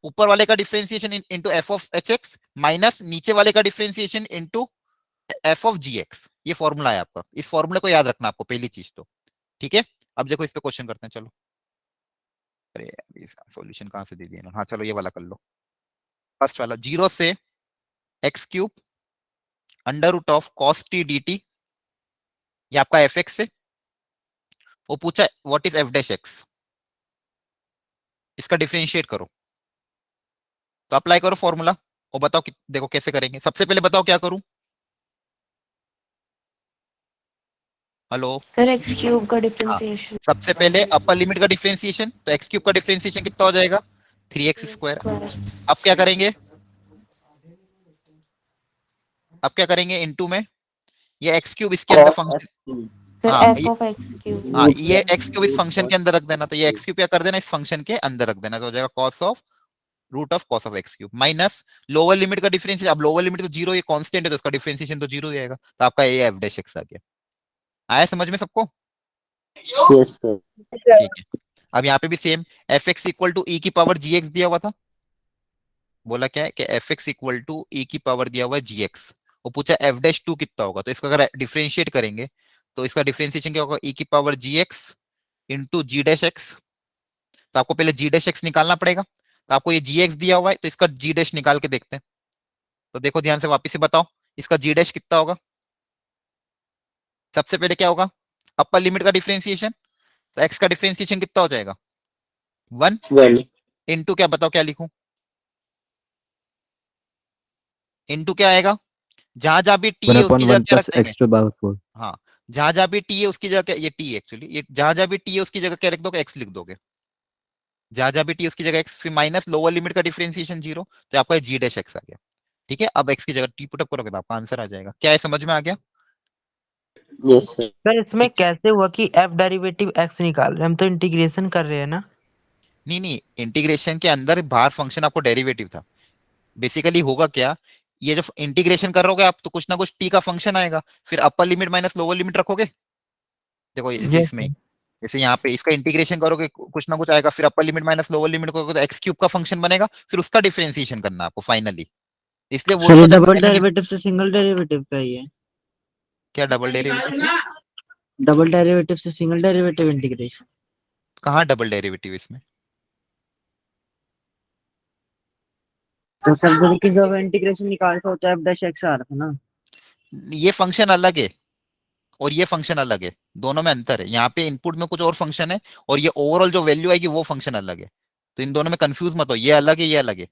S1: ऊपर वाले का differentiation into f of h x minus नीचे वाले का differentiation into f of g x, ये फॉर्मूला है आपका। इस फॉर्मूले को याद रखना आपको पहली चीज तो। ठीक है, अब देखो इस पे क्वेश्चन करते हैं, चलो। अरे सॉल्यूशन कहां से दे दिया ना, हाँ चलो ये वाला कर लो। फर्स्ट वाला, 0 से x cube under root of cos t d t, ये आपका एफ एक्स है। वो पूछा what is f dash x, इसका डिफरेंशिएट करो, तो अप्लाई करो फॉर्मूला और बताओ देखो कैसे करेंगे। सबसे पहले बताओ क्या करूं, हेलो
S4: सर एक्स क्यूब का डिफरेंशिएशन।
S1: सबसे पहले अपर लिमिट का डिफरेंशिएशन, तो एक्स क्यूब का डिफरेंशिएशन कितना हो जाएगा, 3x स्क्वायर। अब क्या करेंगे, अब क्या करेंगे इनटू में, ये एक्स क्यूब इसके अंदर फंक्शन,
S4: सर
S1: हाँ
S4: एफ ऑफ एक्स क्यूब।
S1: हाँ ये एक्स क्यूब इस फंक्शन के अंदर रख देना, तो ये एक्स क्यूब क्या कर देना, इस फंक्शन के अंदर रख देना, तो हो जाएगा cos of root of cos of x cube minus lower limit का डिफरेंशिएशन। अब लोअर लिमिट तो जीरो, ये कांस्टेंट है तो इसका डिफरेंशिएशन तो जीरो जाएगा, तो आपका ये एफ डैश एक्स आ गया। आया समझ में सबको?
S5: Yes sir.
S1: ठीक है, अब यहाँ पे भी same, F X equal to e की पावर जी एक्स दिया हुआ था, बोला क्या है कि F X equal to e की पावर दिया हुआ है जी एक्स, वो पूछा एफ डैश टू कितना होगा, तो इसका अगर डिफरेंशिएट करेंगे तो इसका डिफरेंशिएशन क्या होगा, ई की पावर जी एक्स इंटू जी डैश एक्स। तो आपको पहले जी डैश एक्स निकालना पड़ेगा, तो आपको ये जी एक्स दिया हुआ है तो इसका जी डैश निकाल के देखते हैं। तो देखो ध्यान से वापिस से बताओ, इसका जी डैश कितना होगा। सबसे पहले क्या होगा, अपर लिमिट का डिफरेंशिएशन, तो एक्स का डिफरेंशिएशन कितना हो जाएगा, 1 इंटू क्या, बताओ क्या लिखूं, इंटू क्या आएगा, जहां जहां भी टी है उसकी जगह क्या रख देंगे,
S3: extra power 4.
S1: हाँ जहां जहां भी टी है उसकी जगह क्या, ये टी एक्चुअली, ये जहां जहां भी टी है उसकी जगह क्या लिख दोगे, एक्स लिख दोगे, जहां जहां भी टी उसकी जगह एक्स, फिर माइनस लोअर लिमिट का डिफरेंशिएशन 0, तो आपका जी डैश एक्स आ गया। ठीक है, अब एक्स की जगह टी पुटअप करोगे तो आपका आंसर आ जाएगा। क्या है समझ में आ गया?
S5: Yes sir.
S8: सर इसमें कैसे हुआ कि एफ डेरिवेटिव एक्स निकाल रहे हैं, हम तो इंटीग्रेशन कर रहे हैं ना।
S1: नहीं नहीं, इंटीग्रेशन के अंदर बाहर फंक्शन आपको डेरिवेटिव था। बेसिकली होगा क्या, ये जो इंटीग्रेशन कर रहोगे आप तो कुछ ना कुछ टी का फंक्शन आएगा, फिर अपर लिमिट माइनस लोअर लिमिट रखोगे। देखो
S8: Yes,
S1: इसमें जैसे यहाँ पे इसका इंटीग्रेशन करोगे कुछ ना कुछ आएगा, फिर अपर लिमिट माइनस लोअर लिमिट करोगे तो एक्स क्यूब का फंक्शन बनेगा, फिर उसका डिफरेंशिएशन करना आपको फाइनली। इसलिए वो
S2: सर ये
S1: उसका जब
S2: डबल
S1: finally-
S2: डेरिवेटिव से सिंगल डेरिवेटिव का ही है।
S1: क्या डबल डेरिवेटिव से,
S2: डबल डेरिवेटिव से सिंगल डेरिवेटिव इंटीग्रेशन।
S1: कहाँ डबल डेरिवेटिव इसमें?
S2: तो सर जब जब इंटीग्रेशन निकालता होता है एफ डैश एक्स आ रहा था ना।
S1: ये फंक्शन अलग है और ये फंक्शन अलग है, दोनों में अंतर है। यहाँ पे इनपुट में कुछ और फंक्शन है और ये ओवरऑल जो वैल्यू आएगी वो फंक्शन अलग है, तो इन दोनों में कंफ्यूज मत हो, ये अलग है ये अलग है।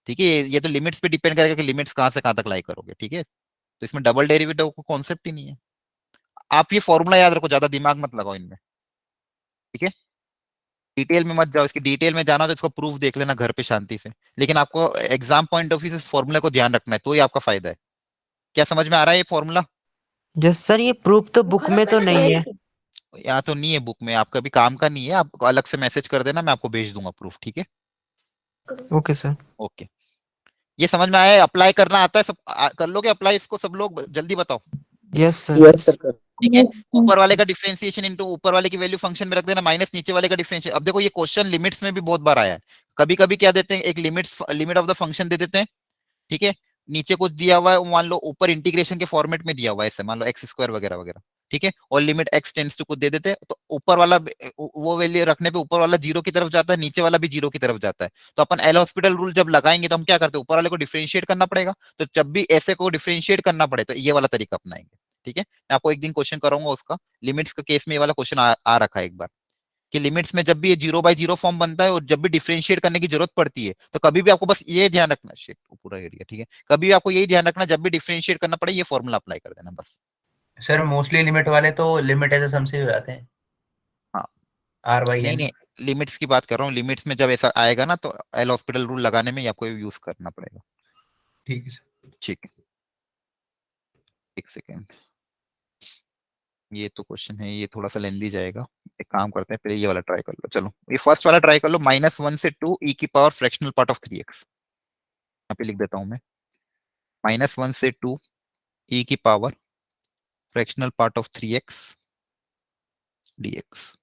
S1: ठीक है, ये तो लिमिट्स पे डिपेंड करेगा कि लिमिट्स कहाँ से कहाँ तक लाई करोगे। ठीक है, तो इसमें डबल डेरिवेटिव का कॉन्सेप्ट ही नहीं है। आप ये फॉर्मूला याद रखो, ज्यादा दिमाग मत लगाओ इनमें। ठीक है, डिटेल में मत जाओ, इसकी डिटेल में जाना तो इसको प्रूफ देख लेना घर पे शांति से, लेकिन आपको एग्जाम पॉइंट ऑफ व्यू से इस फॉर्मूले को ध्यान रखना है, तो ही आपका फायदा है। क्या समझ में आ रहा है ये फॉर्मूला?
S8: यस सर, ये प्रूफ तो बुक में तो नहीं है।
S1: यहाँ तो नहीं है बुक में, आपका भी काम का नहीं है, आपको अलग से मैसेज कर देना, मैं आपको भेज दूंगा प्रूफ। ठीक है,
S8: ओके सर।
S1: ओके, ये समझ में आया है? अप्लाई करना आता है सब, कर लोगे अप्लाई इसको सब लोग, जल्दी बताओ।
S8: Yes sir.
S5: Yes sir.
S1: ठीक है, ऊपर वाले का डिफरेंशिएशन इनटू ऊपर वाले की वैल्यू फंक्शन में रख देना माइनस नीचे वाले का डिफरेंशिएशन। अब देखो ये क्वेश्चन लिमिट्स में भी बहुत बार आया है, कभी कभी क्या देते हैं, एक लिमिट ऑफ द फंक्शन दे देते हैं। ठीक है, नीचे कुछ दिया हुआ है, मान लो ऊपर इंटीग्रेशन के फॉर्मेट में दिया हुआ है, ऐसे मान लो एक्स स्क्वायर वगैरह वगैरह, ठीक है, और लिमिट x टेंड्स टू कुछ दे देते हैं, तो ऊपर वाला वो वैल्यू रखने पे ऊपर वाला 0 की तरफ जाता है, नीचे वाला भी 0 की तरफ जाता है। तो अपन एल हॉस्पिटल रूल जब लगाएंगे तो हम क्या करते हैं, ऊपर वाले को डिफरेंशिएट करना पड़ेगा, तो जब भी ऐसे को डिफरेंशिएट करना पड़े तो ये वाला तरीका अपनाएंगे। ठीक है, मैं आपको एक दिन क्वेश्चन कराऊंगा उसका, लिमिट्स के केस में ये वाला क्वेश्चन आ रखा है एक बार, कि लिमिट्स में जब भी ये 0/0 फॉर्म बनता है और जब भी डिफरेंशिएट करने की जरूरत पड़ती है, तो कभी भी आपको बस ये ध्यान रखना, शिट पूरा एरिया, ठीक है, कभी भी आपको यही ध्यान रखना, जब भी डिफरेंशिएट करना पड़े ये फॉर्मूला अप्लाई कर देना बस।
S6: सर मोस्टली लिमिट वाले तो लिमिट एज सम से हो जाते हैं।
S1: हाँ।
S6: R/N।
S1: नहीं, लिमिट्स की बात कर रहा हूँ, लिमिट्स में जब ऐसा आएगा ना तो एल हॉस्पिटल रूल लगाने में आपको यूज करना पड़ेगा।
S6: ठीक है सर।
S1: ठीक है, एक सेकेंड, ये तो क्वेश्चन है, ये थोड़ा सा लेंदी जाएगा, एक काम करते हैं पहले ये वाला ट्राई कर लो। चलो ये फर्स्ट वाला ट्राई कर लो, -1 से 2 e की power fractional part of 3x, यहाँ पे लिख देता हूँ मैं, -1 से 2 e की power fractional part of 3x dx।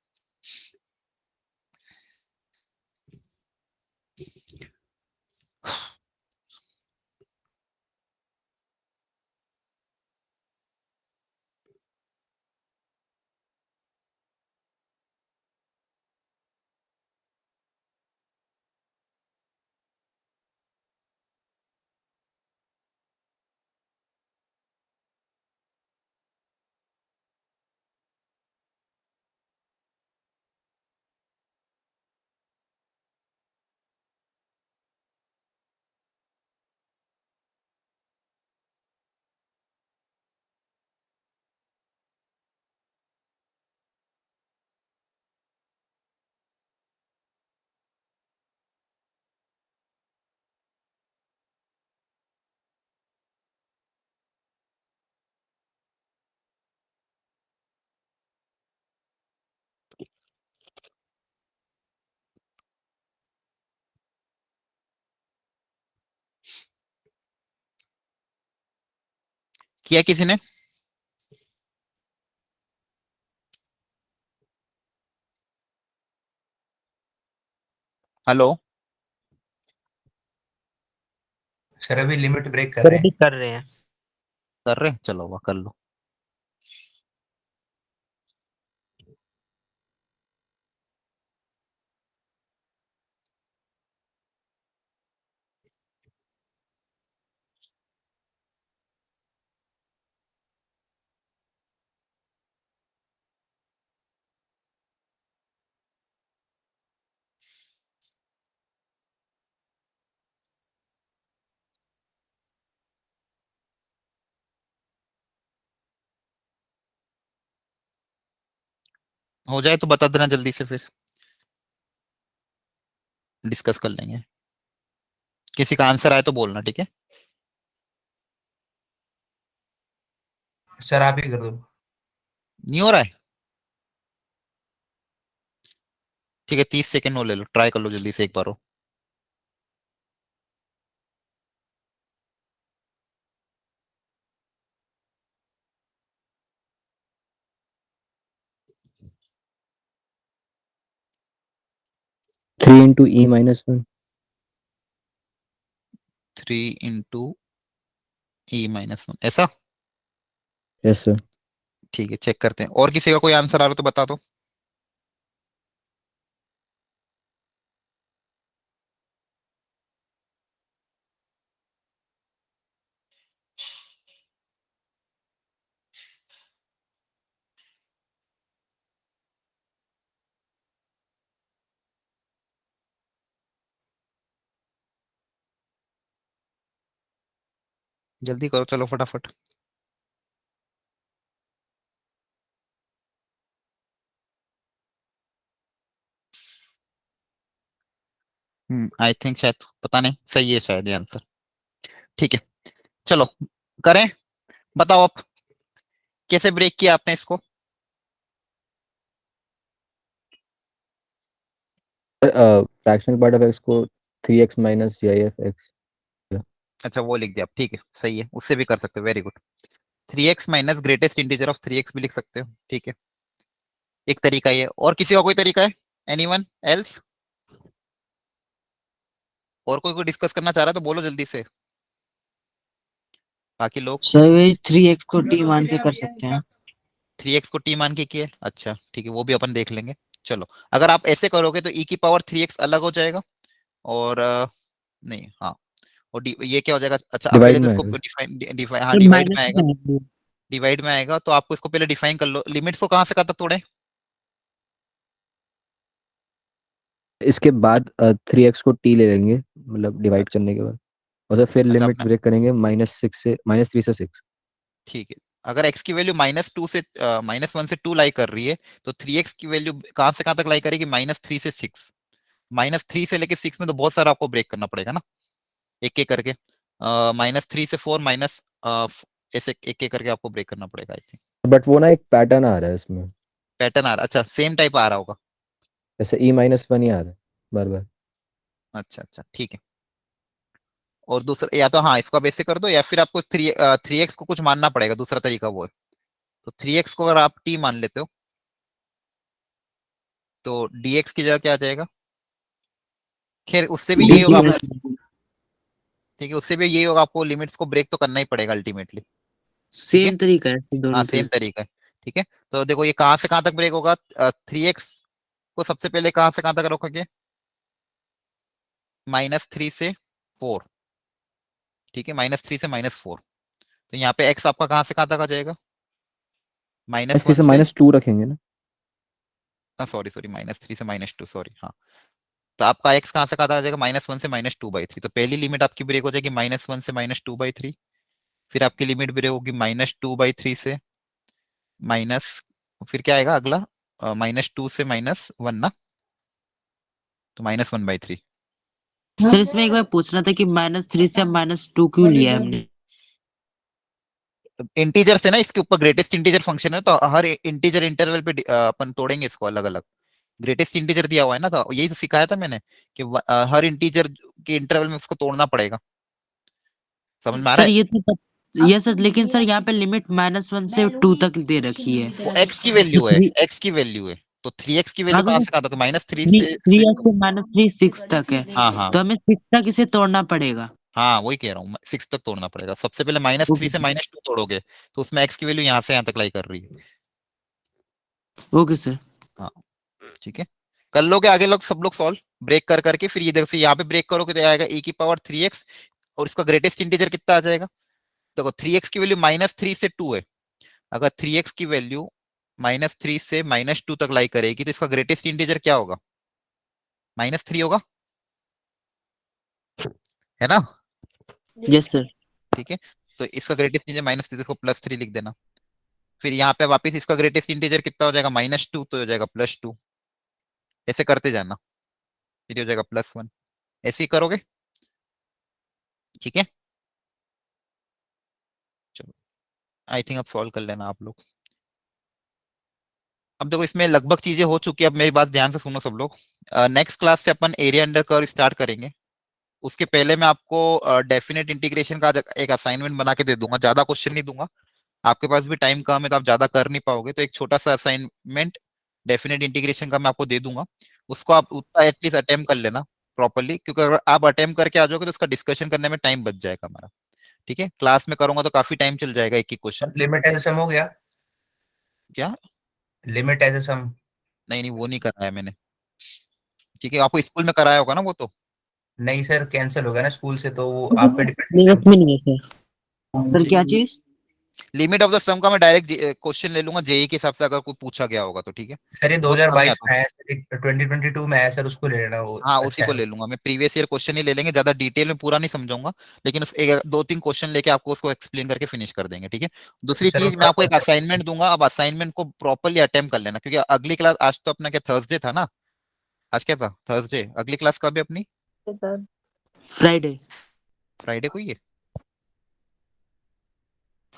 S1: किया किसी ने? हेलो,
S6: सर अभी लिमिट ब्रेक कर रहे हैं।
S8: कर रहे हैं।
S1: कर रहे हैं, चलो वह कर लो। हो जाए तो बता देना जल्दी से, फिर डिस्कस कर लेंगे। किसी का आंसर आए तो बोलना, ठीक है?
S6: सर आप ही कर दो।
S1: नहीं हो रहा है? ठीक है, 30 सेकंड वो ले लो, ट्राई कर लो जल्दी से एक बार हो।
S3: Three into E-1।
S1: 3 into E-1, ऐसा?
S3: Yes sir.
S1: ठीक है, चेक करते हैं, और किसी का कोई आंसर आ रहा तो बता दो। जल्दी करो, चलो फटाफट। आई थिंक शायद, पता नहीं, सही है शायद ये आंसर। ठीक है, चलो करें, बताओ आप कैसे ब्रेक किया आपने इसको।
S3: फ्रैक्शनल पार्ट ऑफ x को 3x माइनस GIF(x).
S1: अच्छा वो लिख दिया आप, ठीक है, सही है, उससे भी कर सकते हो, very good. 3x minus greatest integer of 3x भी लिख सकते हो, ठीक है, एक तरीका ये। और किसी का कोई तरीका है? Anyone else? और कोई डिस्कस करना चाह रहा है तो बोलो जल्दी से, बाकी लोग।
S2: सर वही 3x को t मान के कर सकते हैं।
S1: 3x को t मान के किए, अच्छा ठीक है, वो भी अपन देख लेंगे। चलो अगर आप ऐसे करोगे तो e की पावर 3x अलग हो जाएगा, और नहीं हाँ, और ये क्या हो जाएगा, अच्छा अब पहले
S3: डिवाइड
S1: तो
S3: में
S1: इसको
S3: आएगा।
S1: डिफाइन हाँ
S5: सर
S1: डिवाइड में
S5: माइनस
S1: आएगा,
S5: में
S1: डिवाइड में आएगा, तो आपको इसको पहले डिफाइन कर लो। लिमिट्स को कहाँ से कहाँ तक तोड़े,
S3: इसके बाद 3x को t ले लेंगे, मतलब डिवाइड
S1: अच्छा
S3: करने के बाद, और फिर
S1: अच्छा
S3: लिमिट
S1: आपने
S3: ब्रेक करेंगे -3 से 6।
S1: ठीक है, अगर x की वैल्यू -2 से -1 से 2 लाई कर रही है, तो 3x की वैल्यू कहाँ से कहाँ तक लाई करेगी, -3 से 6। -3 से लेके 6 में तो बहुत सारा आपको ब्रेक करना पड़ेगा ना, एक एक करके, -3 से 4 माइनस ऐसे एक एक करके आपको ब्रेक करना पड़ेगा, आई थिंक।
S3: बट वो ना एक पैटर्न आ रहा है इसमें,
S1: पैटर्न आ रहा, अच्छा सेम टाइप आ रहा होगा,
S3: जैसे E-1 ही आ रहा है बार बार।
S1: अच्छा अच्छा ठीक है। और दूसरा या तो हाँ इसको आप ऐसे कर दो, या फिर आपको 3x को कुछ मानना पड़ेगा, दूसरा तरीका वो है। तो 3x को अगर आप t मान लेते हो, तो dx की जगह क्या आ जाएगा, खैर उससे भी यही होगा आपको, ठीक है उससे भी यही होगा, आपको लिमिट्स को ब्रेक तो करना ही पड़ेगा अल्टीमेटली, ठीक है।
S5: सेम तरीका है सर
S1: हाँ
S5: दोनों
S1: सेम
S5: पे।
S1: तरीका है, ठीक है। तो देखो ये कहाँ से कहाँ तक ब्रेक होगा, 3x को सबसे पहले कहाँ से कहाँ तक रखोगे, -3 से 4, ठीक है, -3 से -4। तो यहाँ पे x आपका कहाँ से कहाँ तक आ जाएगा,
S3: इसके
S1: -1
S3: से
S1: से,
S3: -2 रखेंगे ना।
S1: सॉरी सॉरी -3 से -2, सॉरी हाँ। तो आपका x कहाँ से कहाँ तक आ जाएगा, -1 से -2/3। तो पहली लिमिट आपकी ब्रेक हो जाएगी -1 से -2/3, फिर आपकी लिमिट ब्रेक होगी -2/3 से माइनस, फिर क्या आएगा अगला, -2 से -1 ना, तो -1/3।
S5: सर इसमें एक बार पूछना था कि -3 से -2 क्यों लिया है हमने?
S1: इंटीजर से ना, इसके ऊपर ग्रेटेस्ट इंटीजर फंक्शन है, तो हर इंटीजर इंटरवल पे अपन तोड़ेंगे इसको अलग अलग। ग्रेटेस्ट इंटीजर दिया हुआ है ना, तो यही तो सिखाया था मैंने कि हर इंटीजर के इंटरवल में उसको तोड़ना पड़ेगा, समझ में आ रहा
S5: सर
S1: है।
S5: ये तो ये सर, लेकिन सर यहाँ पे लिमिट -1 से 2 तक दे रखी है।
S1: वो x की
S5: तो
S1: वैल्यू है,
S5: 3
S1: x की वैल्यू है, तो 3x की वैल्यू
S5: हाँ
S1: कहाँ
S5: तो
S1: से कहाँ तक, -3
S5: 3
S1: से
S5: 3 से -3 6 तक है,
S1: हाँ हाँ
S5: तो हमें 6 तक इसे तोड़ना पड़ेगा।
S1: हाँ वही कह रहा हूँ, 6 तक तोड़ना पड़ेगा। सबसे पहले -3
S5: ओके
S1: से -2 तोड़ोगे, तो उसमें x की वैल्यू यहाँ से यहाँ तक लाई कर रही है।
S5: Okay sir.
S1: हाँ ठीक है, कर लोगे आगे लोग सब लोग सॉल्व ब्रेक कर करके, फिर ये देखो यहाँ पे ब्रेक करोगे तो आएगा e की पावर 3x, और इसका ग्रेटेस्ट इंटीजर कितना आ जाएगा, देखो 3x की वैल्यू -3 से 2 है, अगर 3x की वैल्यू -3 से -2 तक लाई करेगी, तो इसका ग्रेटेस्ट इंटीजर क्या होगा, -3 होगा, है ना।
S5: Yes sir.
S1: ठीक है, तो इसका ग्रेटेस्ट इंटीजर -3, इसको +3 लिख देना। फिर यहाँ पे वापस इसका ग्रेटेस्ट इंटीजर कितना हो जाएगा, -2, तो हो जाएगा +2, ऐसे करते जाना, फिर हो जाएगा +1, ऐसे ही करोगे, ठीक है। चलो आई थिंक अब सॉल्व कर लेना आप लोग। अब देखो इसमें लगभग चीजें हो चुकी है, अब मेरी बात ध्यान से सुनो सब लोग। नेक्स्ट क्लास से अपन एरिया अंडर कर्व स्टार्ट करेंगे। उसके पहले मैं आपको डेफिनेट इंटीग्रेशन का एक असाइनमेंट बना के दे दूंगा, ज्यादा क्वेश्चन नहीं दूंगा, आपके पास भी टाइम कम है तो आप ज्यादा कर नहीं पाओगे, तो एक छोटा सा असाइनमेंट डेफिनेट इंटीग्रेशन का मैं आपको दे दूंगा, उसको आप उतना एटलीस्ट अटेम्प्ट कर लेना प्रॉपरली, क्योंकि अगर आप अटेम्प्ट करके आ जाओगे तो उसका डिस्कशन करने में टाइम बच जाएगा हमारा, ठीक है। क्लास में करूंगा तो काफी टाइम चल जाएगा एक ही क्वेश्चन।
S6: लिमिट एज सम हो गया,
S1: क्या,
S6: लिमिट एज सम।
S1: नहीं नहीं वो नहीं कराया मैंने, ठीक है, आपको स्कूल में कराया होगा ना वो तो।
S6: नहीं सर कैंसिल हो गया ना स्कूल से, तो वो आप पे
S5: सिलेबस
S6: डिपेंड।
S5: में नहीं है सर।
S2: सर क्या चीज?
S1: लिमिट ऑफ द सम का मैं डायरेक्ट क्वेश्चन ले लूंगा जेई के हिसाब से, अगर कोई पूछा गया होगा तो ठीक है।
S6: सर ये
S1: वो तो नहीं
S6: 2022
S1: आता,
S6: में आया सर, 2022 में आया सर, उसको ले लेना, वो
S1: हाँ उसी
S6: अच्छा
S1: को
S6: है।
S1: ले लूंगा मैं, प्रीवियस ईयर क्वेश्चन ही ले लेंगे, ज्यादा डिटेल में पूरा नहीं समझाऊंगा, लेकिन उस एक 2-3 क्वेश्चन लेके आपको उसको एक्सप्लेन करके फिनिश कर देंगे, ठीक है। दूसरी
S6: सर
S1: चीज मैं
S6: उसका
S1: आपको एक असाइनमेंट दूंगा, अब असाइनमेंट को प्रॉपरली अटेम्प्ट कर लेना, क्योंकि अगली क्लास, आज तो अपना क्या थर्सडे था ना, आज क्या था, थर्सडे, अगली क्लास कब है अपनी,
S5: फ्राइडे।
S1: फ्राइडे को ही है,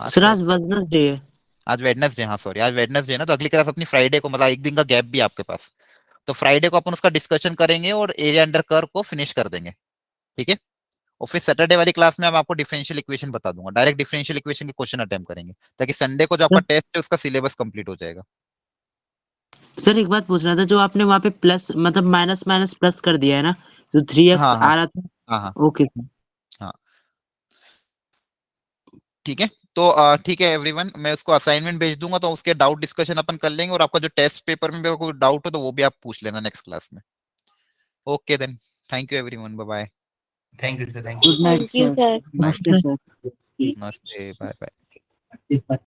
S1: आज
S5: सर आज
S1: Thursday-
S5: वेडनेसडे है।
S1: आज वेडनेसडे, हाँ सॉरी आज वेडनेसडे है ना, तो अगली क्लास अपनी फ्राइडे को, मतलब एक दिन का गैप भी है आपके पास, तो फ्राइडे को अपन उसका डिस्कशन करेंगे और एरिया अंडर कर्व को फिनिश कर देंगे, ठीक है। और फिर सैटरडे वाली क्लास में मैं आपको डिफरेंशियल इक्वेशन बता दूंगा, डायरेक्ट डिफरेंशियल इक्वेशन के क्वेश्चन अटेम्प्ट करेंगे, ताकि संडे को जो आपका टेस्ट है उसका सिलेबस कंप्लीट हो जाएगा।
S5: सर एक बात पूछना था, जो आपने वहाँ पे प्लस मतलब माइनस माइनस प्लस कर दिया है ना, जो 3x
S1: हाँ हाँ
S5: आ रहा था।
S1: हाँ हाँ
S5: ओके सर।
S1: हाँ ठीक है। तो ठीक है एवरीवन, मैं उसको असाइनमेंट भेज दूंगा, तो उसके डाउट डिस्कशन अपन कर लेंगे, और आपका जो टेस्ट पेपर में कोई डाउट हो तो वो भी आप पूछ लेना नेक्स्ट क्लास में। Okay then, thank you everyone, bye bye.
S6: Thank you sir, thank you.
S2: Good night
S4: Thank you,
S2: sir.
S4: sir.
S2: नमस्ते सर।
S1: नमस्ते, बाय बाय।